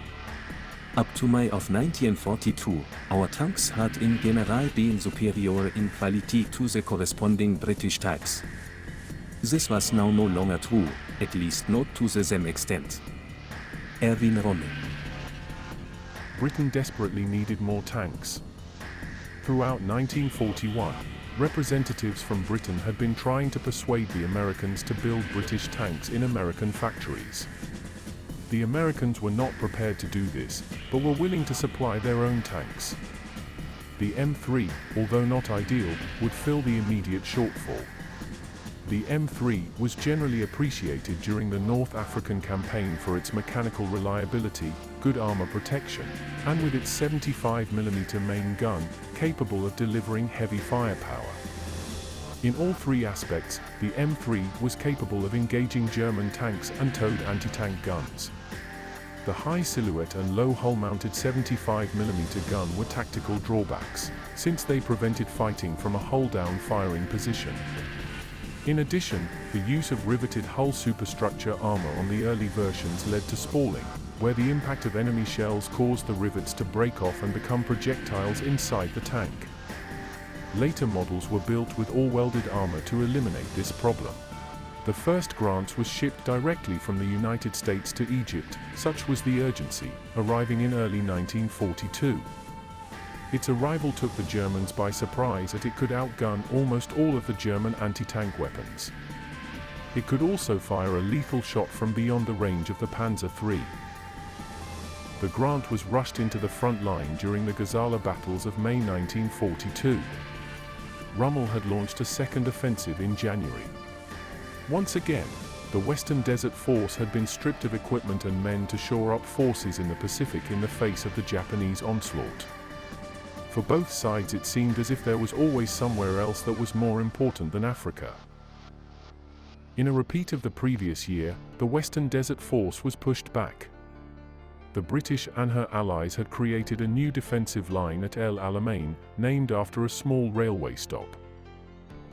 Up to May of 1942, our tanks had in general been superior in quality to the corresponding British tanks. This was now no longer true, at least not to the same extent. Rommel. Britain desperately needed more tanks. Throughout 1941, representatives from Britain had been trying to persuade the Americans to build British tanks in American factories. The Americans were not prepared to do this, but were willing to supply their own tanks. The M3, although not ideal, would fill the immediate shortfall. The M3 was generally appreciated during the North African campaign for its mechanical reliability, good armor protection, and with its 75mm main gun, capable of delivering heavy firepower. In all three aspects, the M3 was capable of engaging German tanks and towed anti-tank guns. The high silhouette and low hull-mounted 75mm gun were tactical drawbacks, since they prevented fighting from a hull-down firing position. In addition, the use of riveted hull superstructure armor on the early versions led to spalling, where the impact of enemy shells caused the rivets to break off and become projectiles inside the tank. Later models were built with all-welded armor to eliminate this problem. The first Grants was shipped directly from the United States to Egypt, such was the urgency, arriving in early 1942. Its arrival took the Germans by surprise as it could outgun almost all of the German anti-tank weapons. It could also fire a lethal shot from beyond the range of the Panzer III. The Grant was rushed into the front line during the Gazala battles of May 1942. Rommel had launched a second offensive in January. Once again, the Western Desert Force had been stripped of equipment and men to shore up forces in the Pacific in the face of the Japanese onslaught. For both sides it seemed as if there was always somewhere else that was more important than Africa. In a repeat of the previous year, the Western Desert Force was pushed back. The British and her allies had created a new defensive line at El Alamein, named after a small railway stop.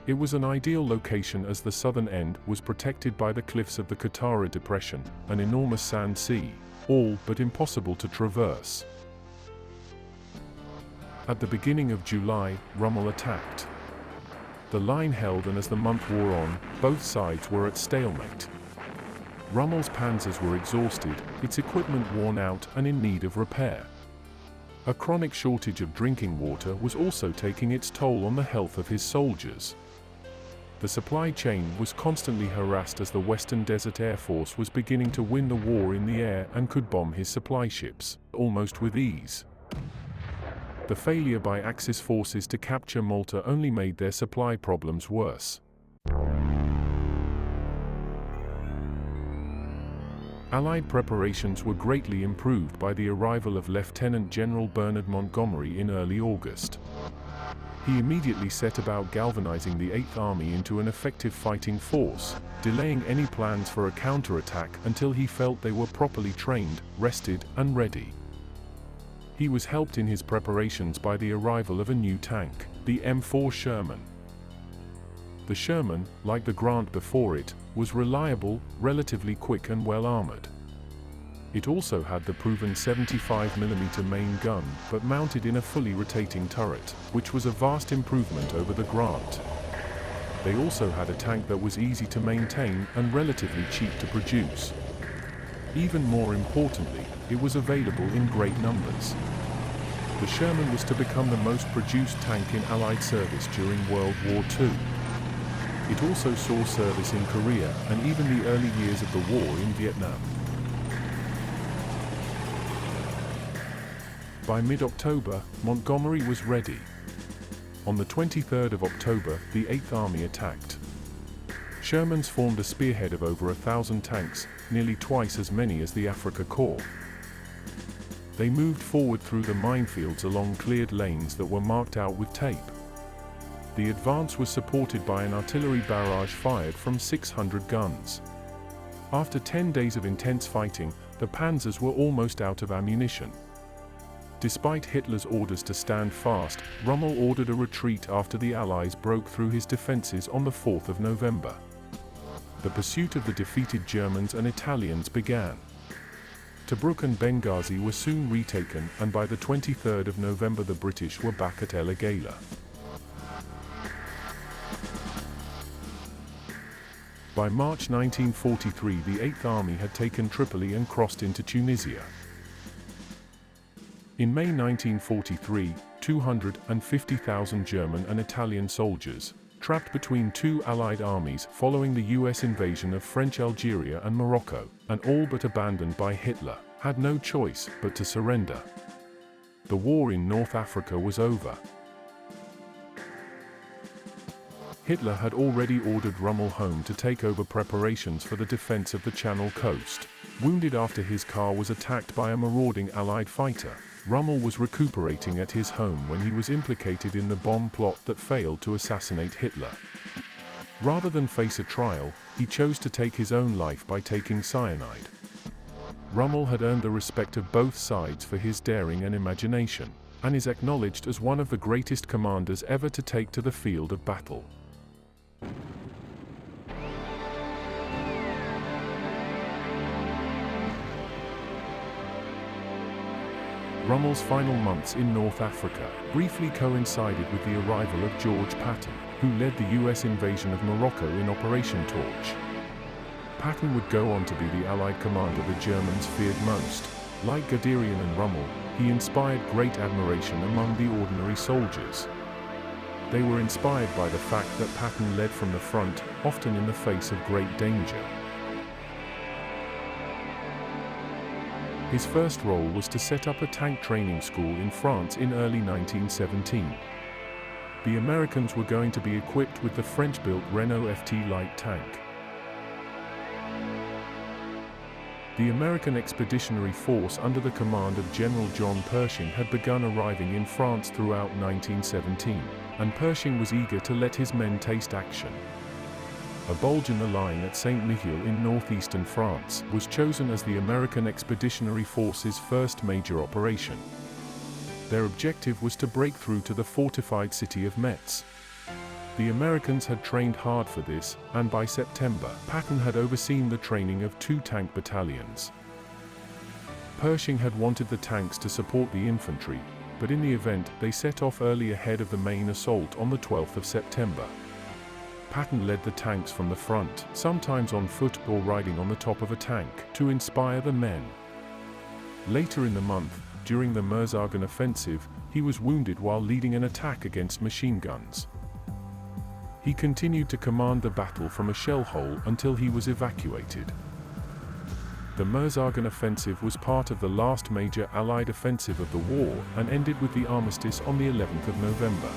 It was an ideal location as the southern end was protected by the cliffs of the Katara Depression, an enormous sand sea, all but impossible to traverse. At the beginning of July, Rommel attacked. The line held, and as the month wore on, both sides were at stalemate. Rommel's panzers were exhausted, its equipment worn out and in need of repair. A chronic shortage of drinking water was also taking its toll on the health of his soldiers. The supply chain was constantly harassed as the Western Desert Air Force was beginning to win the war in the air and could bomb his supply ships, almost with ease. The failure by Axis forces to capture Malta only made their supply problems worse. Allied preparations were greatly improved by the arrival of Lieutenant General Bernard Montgomery in early August. He immediately set about galvanizing the 8th Army into an effective fighting force, delaying any plans for a counterattack until he felt they were properly trained, rested, and ready. He was helped in his preparations by the arrival of a new tank, the M4 Sherman. The Sherman, like the Grant before it, was reliable, relatively quick and well armored. It also had the proven 75mm main gun, but mounted in a fully rotating turret, which was a vast improvement over the Grant. They also had a tank that was easy to maintain and relatively cheap to produce. Even more importantly, it was available in great numbers. The Sherman was to become the most produced tank in Allied service during World War II. It also saw service in Korea and even the early years of the war in Vietnam. By mid-October, Montgomery was ready. On the 23rd of October, the 8th Army attacked. Shermans formed a spearhead of over 1,000 tanks, nearly twice as many as the Afrika Korps. They moved forward through the minefields along cleared lanes that were marked out with tape. The advance was supported by an artillery barrage fired from 600 guns. After 10 days of intense fighting, the panzers were almost out of ammunition. Despite Hitler's orders to stand fast, Rommel ordered a retreat after the Allies broke through his defenses on the 4th of November. The pursuit of the defeated Germans and Italians began. Tobruk and Benghazi were soon retaken, and by the 23rd of November the British were back at El Agheila. By March 1943, the 8th Army had taken Tripoli and crossed into Tunisia. In May 1943, 250,000 German and Italian soldiers, trapped between two Allied armies following the US invasion of French Algeria and Morocco, and all but abandoned by Hitler, had no choice but to surrender. The war in North Africa was over. Hitler had already ordered Rommel home to take over preparations for the defense of the Channel coast. Wounded after his car was attacked by a marauding Allied fighter, Rommel was recuperating at his home when he was implicated in the bomb plot that failed to assassinate Hitler. Rather than face a trial, he chose to take his own life by taking cyanide. Rommel had earned the respect of both sides for his daring and imagination, and is acknowledged as one of the greatest commanders ever to take to the field of battle. Rommel's final months in North Africa briefly coincided with the arrival of George Patton, who led the US invasion of Morocco in Operation Torch. Patton would go on to be the Allied commander the Germans feared most. Like Guderian and Rommel, he inspired great admiration among the ordinary soldiers. They were inspired by the fact that Patton led from the front, often in the face of great danger. His first role was to set up a tank training school in France in early 1917. The Americans were going to be equipped with the French-built Renault FT light tank. The American Expeditionary Force under the command of General John Pershing had begun arriving in France throughout 1917, and Pershing was eager to let his men taste action. A bulge in the line at Saint-Mihiel in northeastern France was chosen as the American Expeditionary Force's first major operation. Their objective was to break through to the fortified city of Metz. The Americans had trained hard for this, and by September, Patton had overseen the training of 2 tank battalions. Pershing had wanted the tanks to support the infantry, but in the event, they set off early ahead of the main assault on the 12th of September. Patton led the tanks from the front, sometimes on foot or riding on the top of a tank, to inspire the men. Later in the month, during the Merzargen offensive, he was wounded while leading an attack against machine guns. He continued to command the battle from a shell hole until he was evacuated. The Merzargen offensive was part of the last major Allied offensive of the war and ended with the armistice on the 11th of November.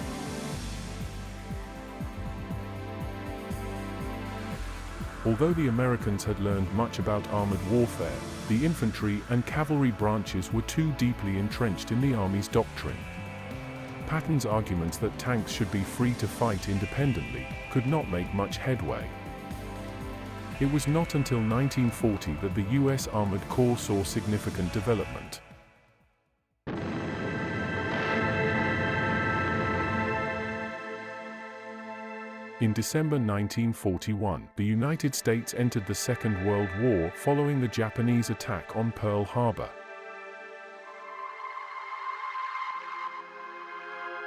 Although the Americans had learned much about armored warfare, the infantry and cavalry branches were too deeply entrenched in the Army's doctrine. Patton's arguments that tanks should be free to fight independently could not make much headway. It was not until 1940 that the US Armored Corps saw significant development. In December 1941, the United States entered the Second World War following the Japanese attack on Pearl Harbor.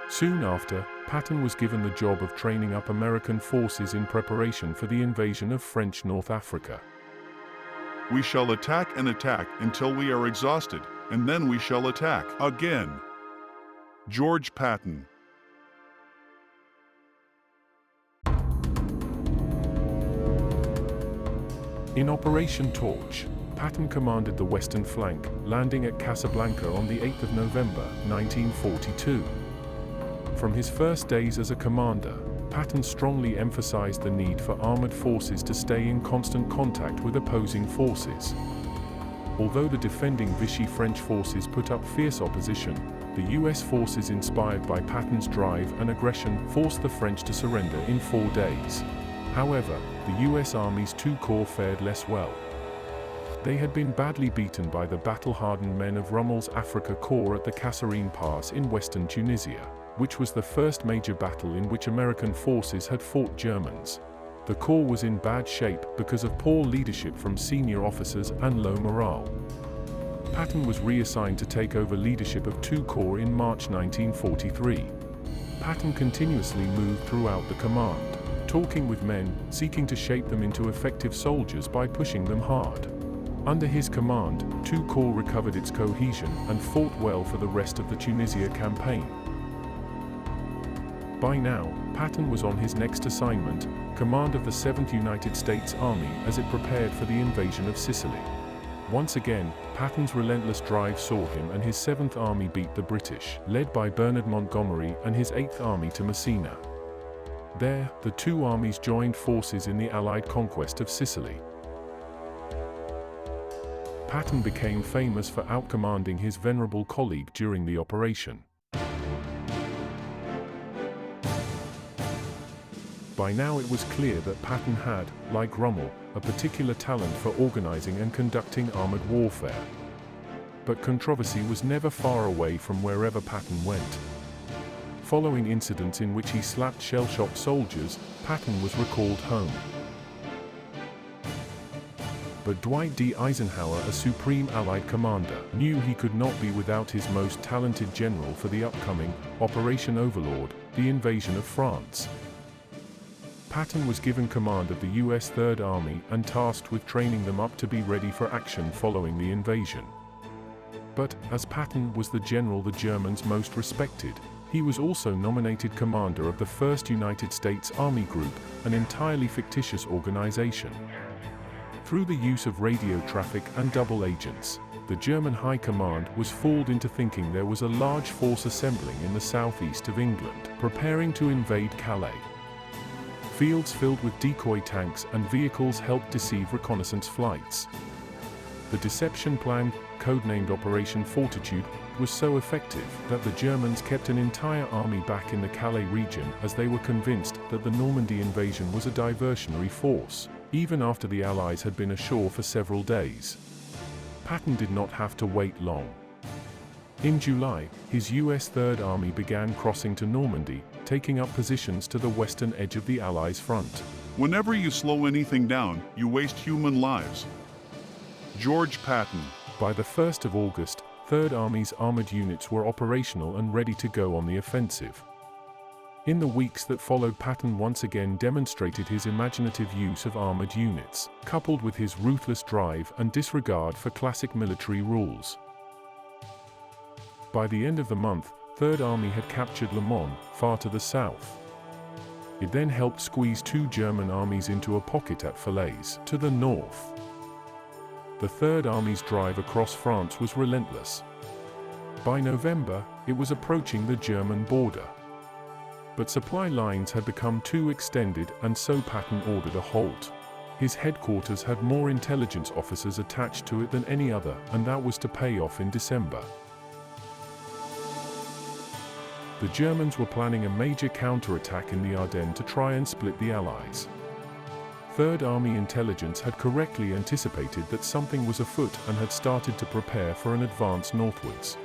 Soon after, Patton was given the job of training up American forces in preparation for the invasion of French North Africa. We shall attack and attack until we are exhausted, and then we shall attack again. George Patton. In Operation Torch, Patton commanded the western flank, landing at Casablanca on the 8th of November, 1942. From his first days as a commander, Patton strongly emphasized the need for armored forces to stay in constant contact with opposing forces. Although the defending Vichy French forces put up fierce opposition, the US forces inspired by Patton's drive and aggression forced the French to surrender in 4 days. However, the US Army's 2 corps fared less well. They had been badly beaten by the battle-hardened men of Rommel's Africa Corps at the Kasserine Pass in western Tunisia, which was the first major battle in which American forces had fought Germans. The corps was in bad shape because of poor leadership from senior officers and low morale. Patton was reassigned to take over leadership of 2 corps in March 1943. Patton continuously moved throughout the command, talking with men, seeking to shape them into effective soldiers by pushing them hard. Under his command, 2 corps recovered its cohesion and fought well for the rest of the Tunisia campaign. By now, Patton was on his next assignment, command of the 7th United States Army as it prepared for the invasion of Sicily. Once again, Patton's relentless drive saw him and his 7th Army beat the British, led by Bernard Montgomery and his 8th Army to Messina. There, the 2 armies joined forces in the Allied conquest of Sicily. Patton became famous for outcommanding his venerable colleague during the operation. By now it was clear that Patton had, like Rommel, a particular talent for organizing and conducting armored warfare. But controversy was never far away from wherever Patton went. Following incidents in which he slapped shell-shocked soldiers, Patton was recalled home. But Dwight D. Eisenhower, a supreme Allied commander, knew he could not be without his most talented general for the upcoming Operation Overlord, the invasion of France. Patton was given command of the US Third Army and tasked with training them up to be ready for action following the invasion. But, as Patton was the general the Germans most respected, he was also nominated commander of the 1st United States Army Group, an entirely fictitious organization. Through the use of radio traffic and double agents, the German High Command was fooled into thinking there was a large force assembling in the southeast of England, preparing to invade Calais. Fields filled with decoy tanks and vehicles helped deceive reconnaissance flights. The deception plan, codenamed Operation Fortitude, was so effective that the Germans kept an entire army back in the Calais region as they were convinced that the Normandy invasion was a diversionary force, even after the Allies had been ashore for several days. Patton did not have to wait long. In July, his US Third Army began crossing to Normandy, taking up positions to the western edge of the Allies' front. Whenever you slow anything down, you waste human lives. George Patton. By the 1st of August, Third Army's armored units were operational and ready to go on the offensive. In the weeks that followed, Patton once again demonstrated his imaginative use of armored units, coupled with his ruthless drive and disregard for classic military rules. By the end of the month, Third Army had captured Le Mans, far to the south. It then helped squeeze 2 German armies into a pocket at Falaise, to the north. The Third Army's drive across France was relentless. By November, it was approaching the German border. But supply lines had become too extended, and so Patton ordered a halt. His headquarters had more intelligence officers attached to it than any other, and that was to pay off in December. The Germans were planning a major counterattack in the Ardennes to try and split the Allies. Third Army intelligence had correctly anticipated that something was afoot and had started to prepare for an advance northwards.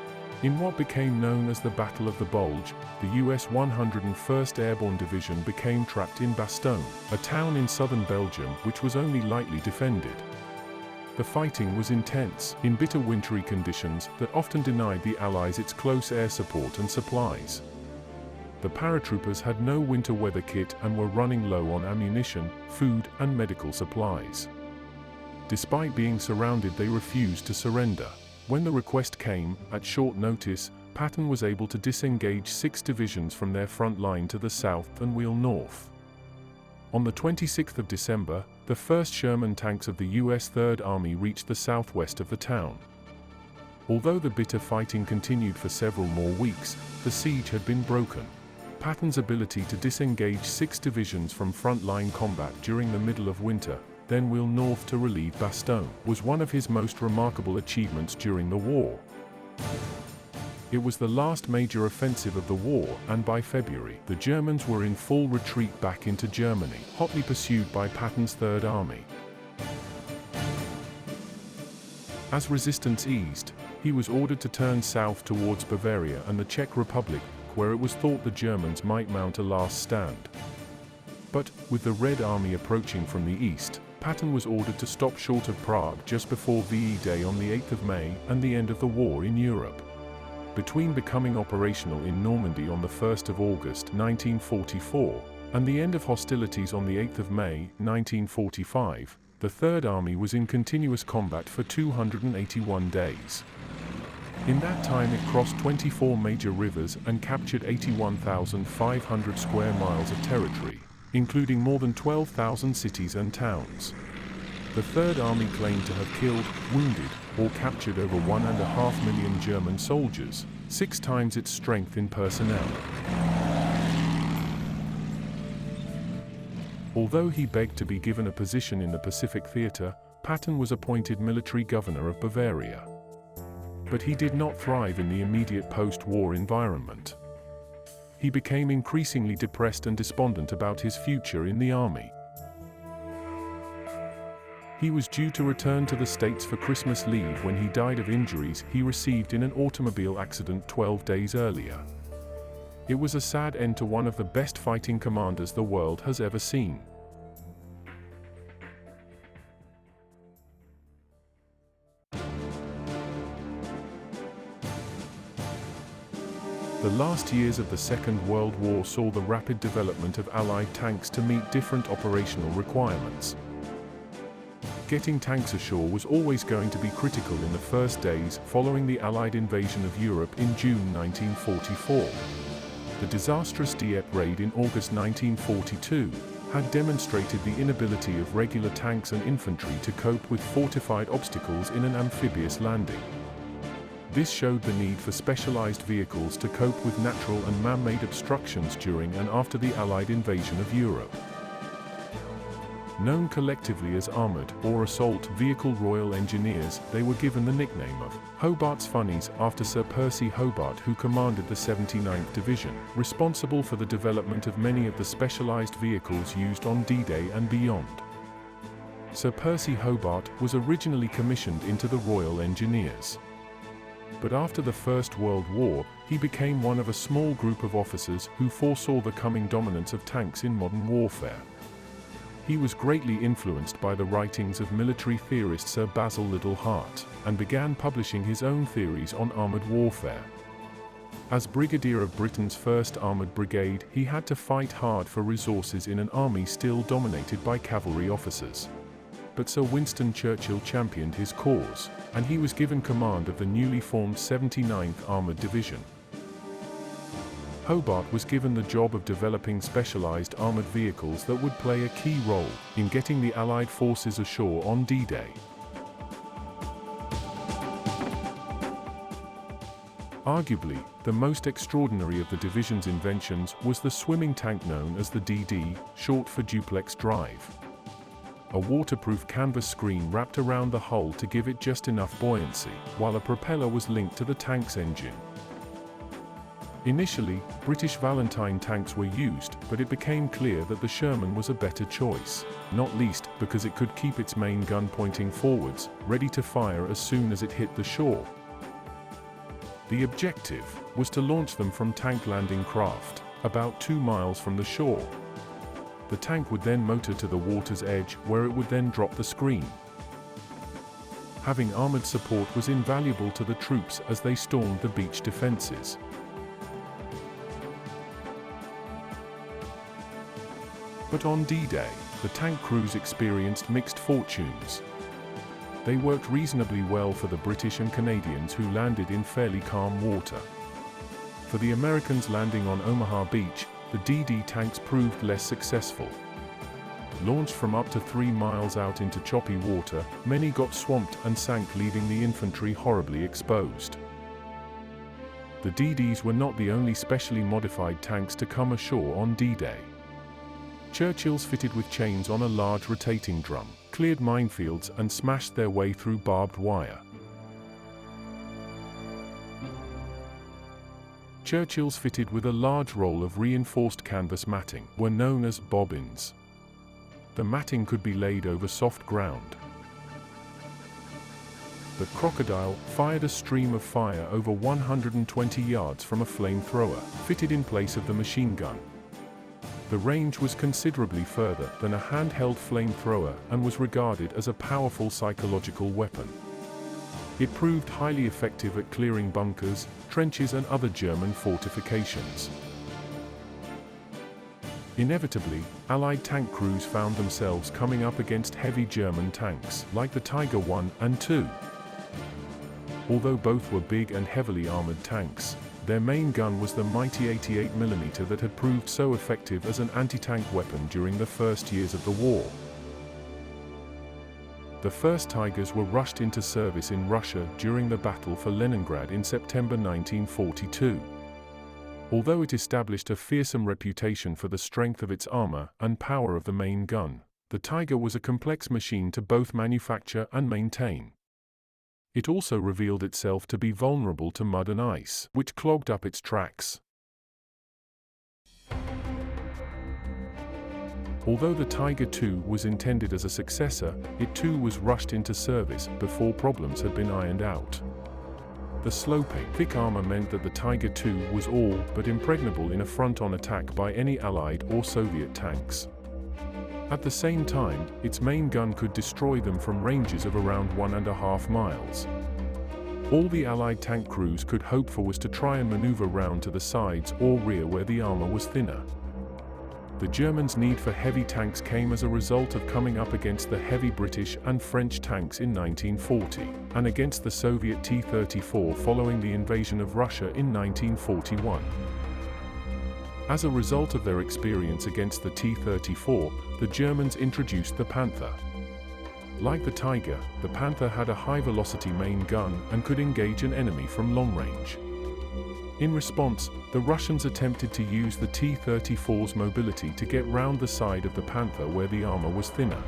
In what became known as the Battle of the Bulge, the US 101st Airborne Division became trapped in Bastogne, a town in southern Belgium which was only lightly defended. The fighting was intense, in bitter wintry conditions that often denied the Allies its close air support and supplies. The paratroopers had no winter weather kit and were running low on ammunition, food, and medical supplies. Despite being surrounded, they refused to surrender. When the request came, at short notice, Patton was able to disengage 6 divisions from their front line to the south and wheel north. On the 26th of December, the 1st Sherman tanks of the US Third Army reached the southwest of the town. Although the bitter fighting continued for several more weeks, the siege had been broken. Patton's ability to disengage 6 divisions from front-line combat during the middle of winter, then wheel north to relieve Bastogne, was one of his most remarkable achievements during the war. It was the last major offensive of the war, and by February, the Germans were in full retreat back into Germany, hotly pursued by Patton's Third Army. As resistance eased, he was ordered to turn south towards Bavaria and the Czech Republic, where it was thought the Germans might mount a last stand. But, with the Red Army approaching from the east, Patton was ordered to stop short of Prague just before VE Day on the 8th of May and the end of the war in Europe. Between becoming operational in Normandy on the 1st of August 1944 and the end of hostilities on the 8th of May 1945, the Third Army was in continuous combat for 281 days. In that time it crossed 24 major rivers and captured 81,500 square miles of territory, including more than 12,000 cities and towns. The Third Army claimed to have killed, wounded, or captured over 1.5 million German soldiers, 6 times its strength in personnel. Although he begged to be given a position in the Pacific Theater, Patton was appointed military governor of Bavaria. But he did not thrive in the immediate post-war environment. He became increasingly depressed and despondent about his future in the army. He was due to return to the States for Christmas leave when he died of injuries he received in an automobile accident 12 days earlier. It was a sad end to one of the best fighting commanders the world has ever seen. The last years of the Second World War saw the rapid development of Allied tanks to meet different operational requirements. Getting tanks ashore was always going to be critical in the first days following the Allied invasion of Europe in June 1944. The disastrous Dieppe raid in August 1942 had demonstrated the inability of regular tanks and infantry to cope with fortified obstacles in an amphibious landing. This showed the need for specialized vehicles to cope with natural and man-made obstructions during and after the Allied invasion of Europe. Known collectively as Armored or Assault Vehicle Royal Engineers, they were given the nickname of Hobart's Funnies after Sir Percy Hobart, who commanded the 79th Division, responsible for the development of many of the specialized vehicles used on D-Day and beyond. Sir Percy Hobart was originally commissioned into the Royal Engineers. But after the First World War, he became one of a small group of officers who foresaw the coming dominance of tanks in modern warfare. He was greatly influenced by the writings of military theorist Sir Basil Liddell Hart, and began publishing his own theories on armored warfare. As Brigadier of Britain's 1st Armoured Brigade, he had to fight hard for resources in an army still dominated by cavalry officers. But Sir Winston Churchill championed his cause, and he was given command of the newly formed 79th Armoured Division. Hobart was given the job of developing specialized armored vehicles that would play a key role in getting the Allied forces ashore on D-Day. Arguably, the most extraordinary of the division's inventions was the swimming tank known as the DD, short for duplex drive. A waterproof canvas screen wrapped around the hull to give it just enough buoyancy, while a propeller was linked to the tank's engine. Initially, British Valentine tanks were used, but it became clear that the Sherman was a better choice, not least because it could keep its main gun pointing forwards, ready to fire as soon as it hit the shore. The objective was to launch them from tank landing craft, about 2 miles from the shore. The tank would then motor to the water's edge, where it would then drop the screen. Having armored support was invaluable to the troops as they stormed the beach defenses. But on D-Day, the tank crews experienced mixed fortunes. They worked reasonably well for the British and Canadians who landed in fairly calm water. For the Americans landing on Omaha Beach, the DD tanks proved less successful. Launched from up to 3 miles out into choppy water, many got swamped and sank, leaving the infantry horribly exposed. The DDs were not the only specially modified tanks to come ashore on D-Day. Churchills fitted with chains on a large rotating drum cleared minefields and smashed their way through barbed wire. Churchills fitted with a large roll of reinforced canvas matting were known as bobbins. The matting could be laid over soft ground. The Crocodile fired a stream of fire over 120 yards from a flamethrower, fitted in place of the machine gun. The range was considerably further than a handheld flamethrower and was regarded as a powerful psychological weapon. It proved highly effective at clearing bunkers, trenches and other German fortifications. Inevitably, Allied tank crews found themselves coming up against heavy German tanks like the Tiger I and II. Although both were big and heavily armored tanks, their main gun was the mighty 88mm that had proved so effective as an anti-tank weapon during the first years of the war. The first Tigers were rushed into service in Russia during the Battle for Leningrad in September 1942. Although it established a fearsome reputation for the strength of its armor and power of the main gun, the Tiger was a complex machine to both manufacture and maintain. It also revealed itself to be vulnerable to mud and ice, which clogged up its tracks. Although the Tiger II was intended as a successor, it too was rushed into service before problems had been ironed out. The sloping, thick armor meant that the Tiger II was all but impregnable in a front-on attack by any Allied or Soviet tanks. At the same time, its main gun could destroy them from ranges of around 1.5 miles. All the Allied tank crews could hope for was to try and maneuver round to the sides or rear where the armor was thinner. The Germans' need for heavy tanks came as a result of coming up against the heavy British and French tanks in 1940, and against the Soviet T-34 following the invasion of Russia in 1941. As a result of their experience against the T-34, the Germans introduced the Panther. Like the Tiger, the Panther had a high-velocity main gun and could engage an enemy from long range. In response, the Russians attempted to use the T-34's mobility to get round the side of the Panther where the armor was thinner.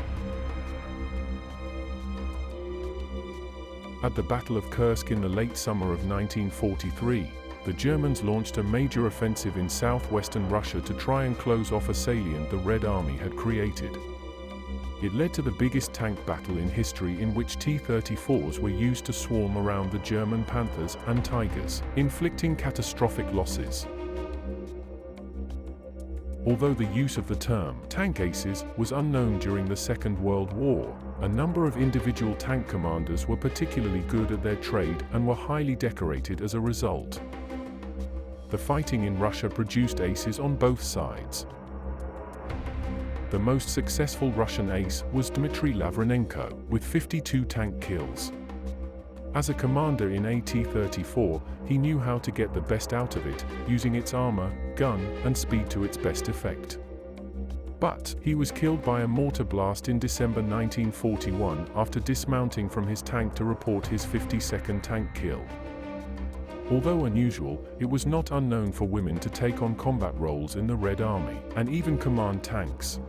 At the Battle of Kursk in the late summer of 1943, the Germans launched a major offensive in southwestern Russia to try and close off a salient the Red Army had created. It led to the biggest tank battle in history in which T-34s were used to swarm around the German Panthers and Tigers, inflicting catastrophic losses. Although the use of the term tank aces was unknown during the Second World War, a number of individual tank commanders were particularly good at their trade and were highly decorated as a result. The fighting in Russia produced aces on both sides. The most successful Russian ace was Dmitry Lavrenenko, with 52 tank kills. As a commander in a T-34, he knew how to get the best out of it, using its armor, gun, and speed to its best effect. But he was killed by a mortar blast in December 1941 after dismounting from his tank to report his 52nd tank kill. Although unusual, it was not unknown for women to take on combat roles in the Red Army, and even command tanks.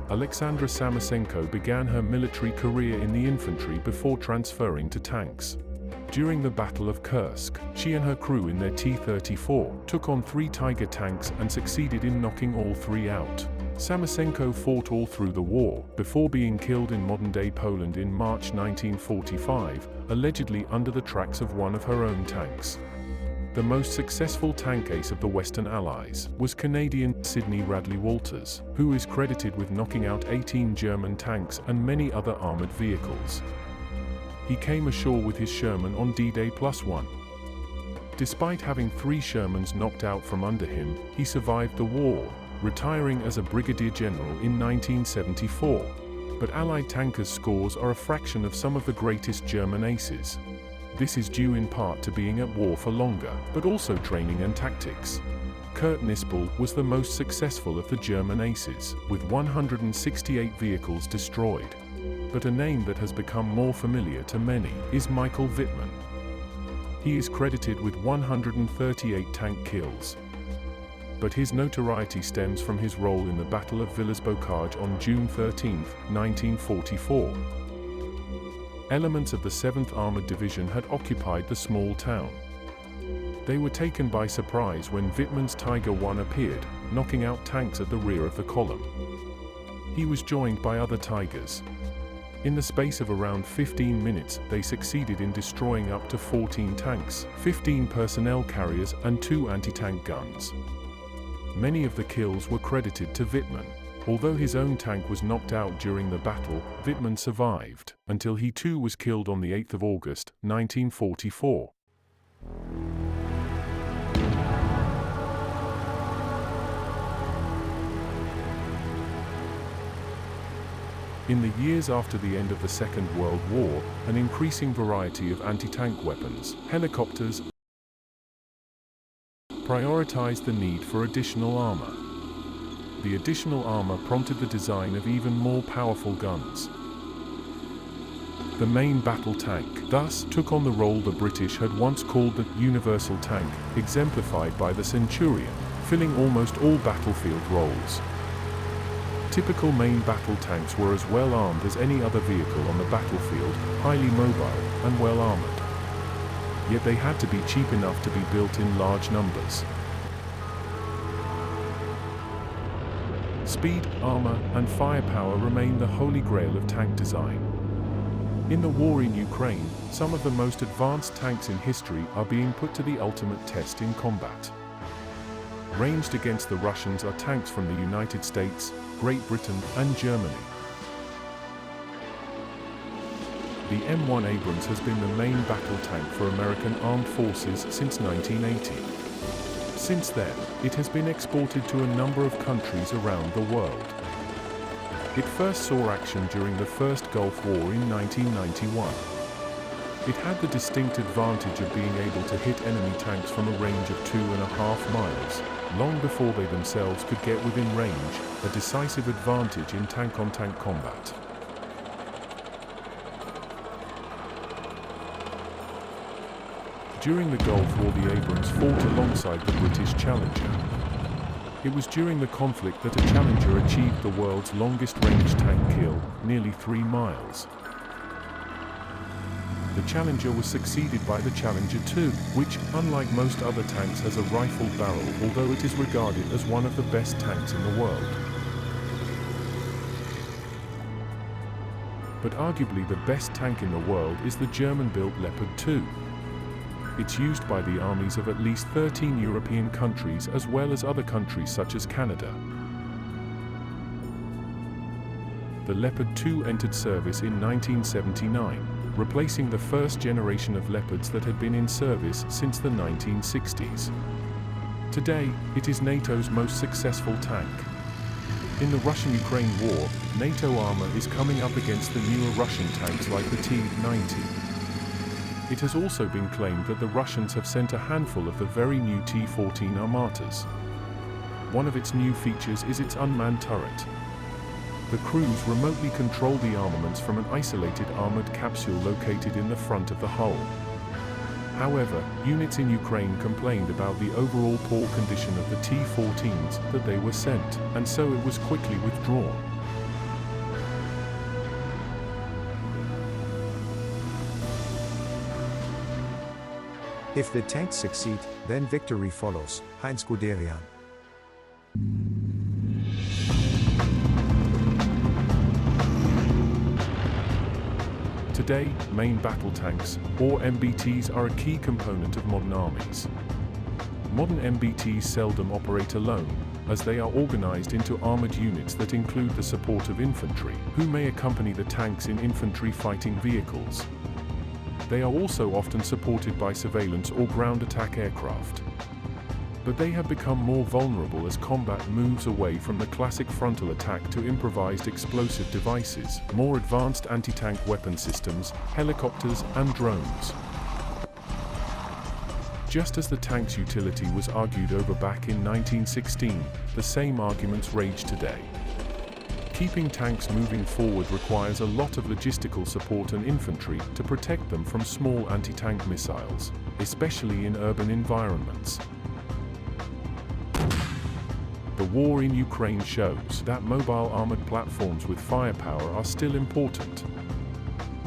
Alexandra Samosenko began her military career in the infantry before transferring to tanks. During the Battle of Kursk, she and her crew in their T-34 took on 3 Tiger tanks and succeeded in knocking all 3 out. Samosenko fought all through the war, before being killed in modern-day Poland in March 1945, allegedly under the tracks of one of her own tanks. The most successful tank ace of the Western Allies was Canadian Sidney Radley Walters, who is credited with knocking out 18 German tanks and many other armored vehicles. He came ashore with his Sherman on D-Day +1. Despite having 3 Shermans knocked out from under him, he survived the war, retiring as a brigadier general in 1974. But Allied tankers' scores are a fraction of some of the greatest German aces. This is due in part to being at war for longer, but also training and tactics. Kurt Nispel was the most successful of the German aces, with 168 vehicles destroyed. But a name that has become more familiar to many is Michael Wittmann. He is credited with 138 tank kills. But his notoriety stems from his role in the Battle of Villers-Bocage on June 13, 1944. Elements of the 7th Armored Division had occupied the small town. They were taken by surprise when Wittmann's Tiger I appeared, knocking out tanks at the rear of the column. He was joined by other Tigers. In the space of around 15 minutes, they succeeded in destroying up to 14 tanks, 15 personnel carriers, and 2 anti-tank guns. Many of the kills were credited to Wittmann. Although his own tank was knocked out during the battle, Wittmann survived, until he too was killed on the 8th of August, 1944. In the years after the end of the Second World War, an increasing variety of anti-tank weapons, helicopters, prioritized the need for additional armor. The additional armor prompted the design of even more powerful guns. The main battle tank thus took on the role the British had once called the universal tank, exemplified by the Centurion, filling almost all battlefield roles. Typical main battle tanks were as well armed as any other vehicle on the battlefield, highly mobile and well armored. Yet they had to be cheap enough to be built in large numbers. Speed, armor, and firepower remain the holy grail of tank design. In the war in Ukraine, some of the most advanced tanks in history are being put to the ultimate test in combat. Ranged against the Russians are tanks from the United States, Great Britain, and Germany. The M1 Abrams has been the main battle tank for American armed forces since 1980. Since then, it has been exported to a number of countries around the world. It first saw action during the First Gulf War in 1991. It had the distinct advantage of being able to hit enemy tanks from a range of 2.5 miles, long before they themselves could get within range, a decisive advantage in tank-on-tank combat. During the Gulf War, the Abrams fought alongside the British Challenger. It was during the conflict that a Challenger achieved the world's longest-range tank kill, nearly 3 miles. The Challenger was succeeded by the Challenger II, which, unlike most other tanks, has a rifled barrel, although it is regarded as one of the best tanks in the world. But arguably the best tank in the world is the German-built Leopard 2. It's used by the armies of at least 13 European countries as well as other countries such as Canada. The Leopard 2 entered service in 1979, replacing the first generation of Leopards that had been in service since the 1960s. Today, it is NATO's most successful tank. In the Russian-Ukraine war, NATO armor is coming up against the newer Russian tanks like the T-90. It has also been claimed that the Russians have sent a handful of the very new T-14 Armatas. One of its new features is its unmanned turret. The crews remotely control the armaments from an isolated armored capsule located in the front of the hull. However, units in Ukraine complained about the overall poor condition of the T-14s that they were sent, and so it was quickly withdrawn. If the tanks succeed, then victory follows. Heinz Guderian. Today, main battle tanks, or MBTs, are a key component of modern armies. Modern MBTs seldom operate alone, as they are organized into armored units that include the support of infantry, who may accompany the tanks in infantry fighting vehicles. They are also often supported by surveillance or ground attack aircraft. But they have become more vulnerable as combat moves away from the classic frontal attack to improvised explosive devices, more advanced anti-tank weapon systems, helicopters, and drones. Just as the tank's utility was argued over back in 1916, the same arguments rage today. Keeping tanks moving forward requires a lot of logistical support and infantry to protect them from small anti-tank missiles, especially in urban environments. The war in Ukraine shows that mobile armored platforms with firepower are still important.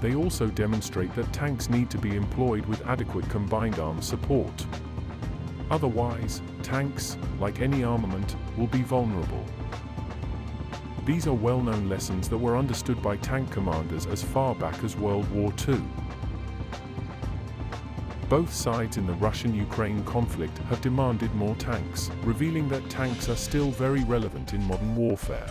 They also demonstrate that tanks need to be employed with adequate combined arms support. Otherwise, tanks, like any armament, will be vulnerable. These are well-known lessons that were understood by tank commanders as far back as World War II. Both sides in the Russian-Ukraine conflict have demanded more tanks, revealing that tanks are still very relevant in modern warfare.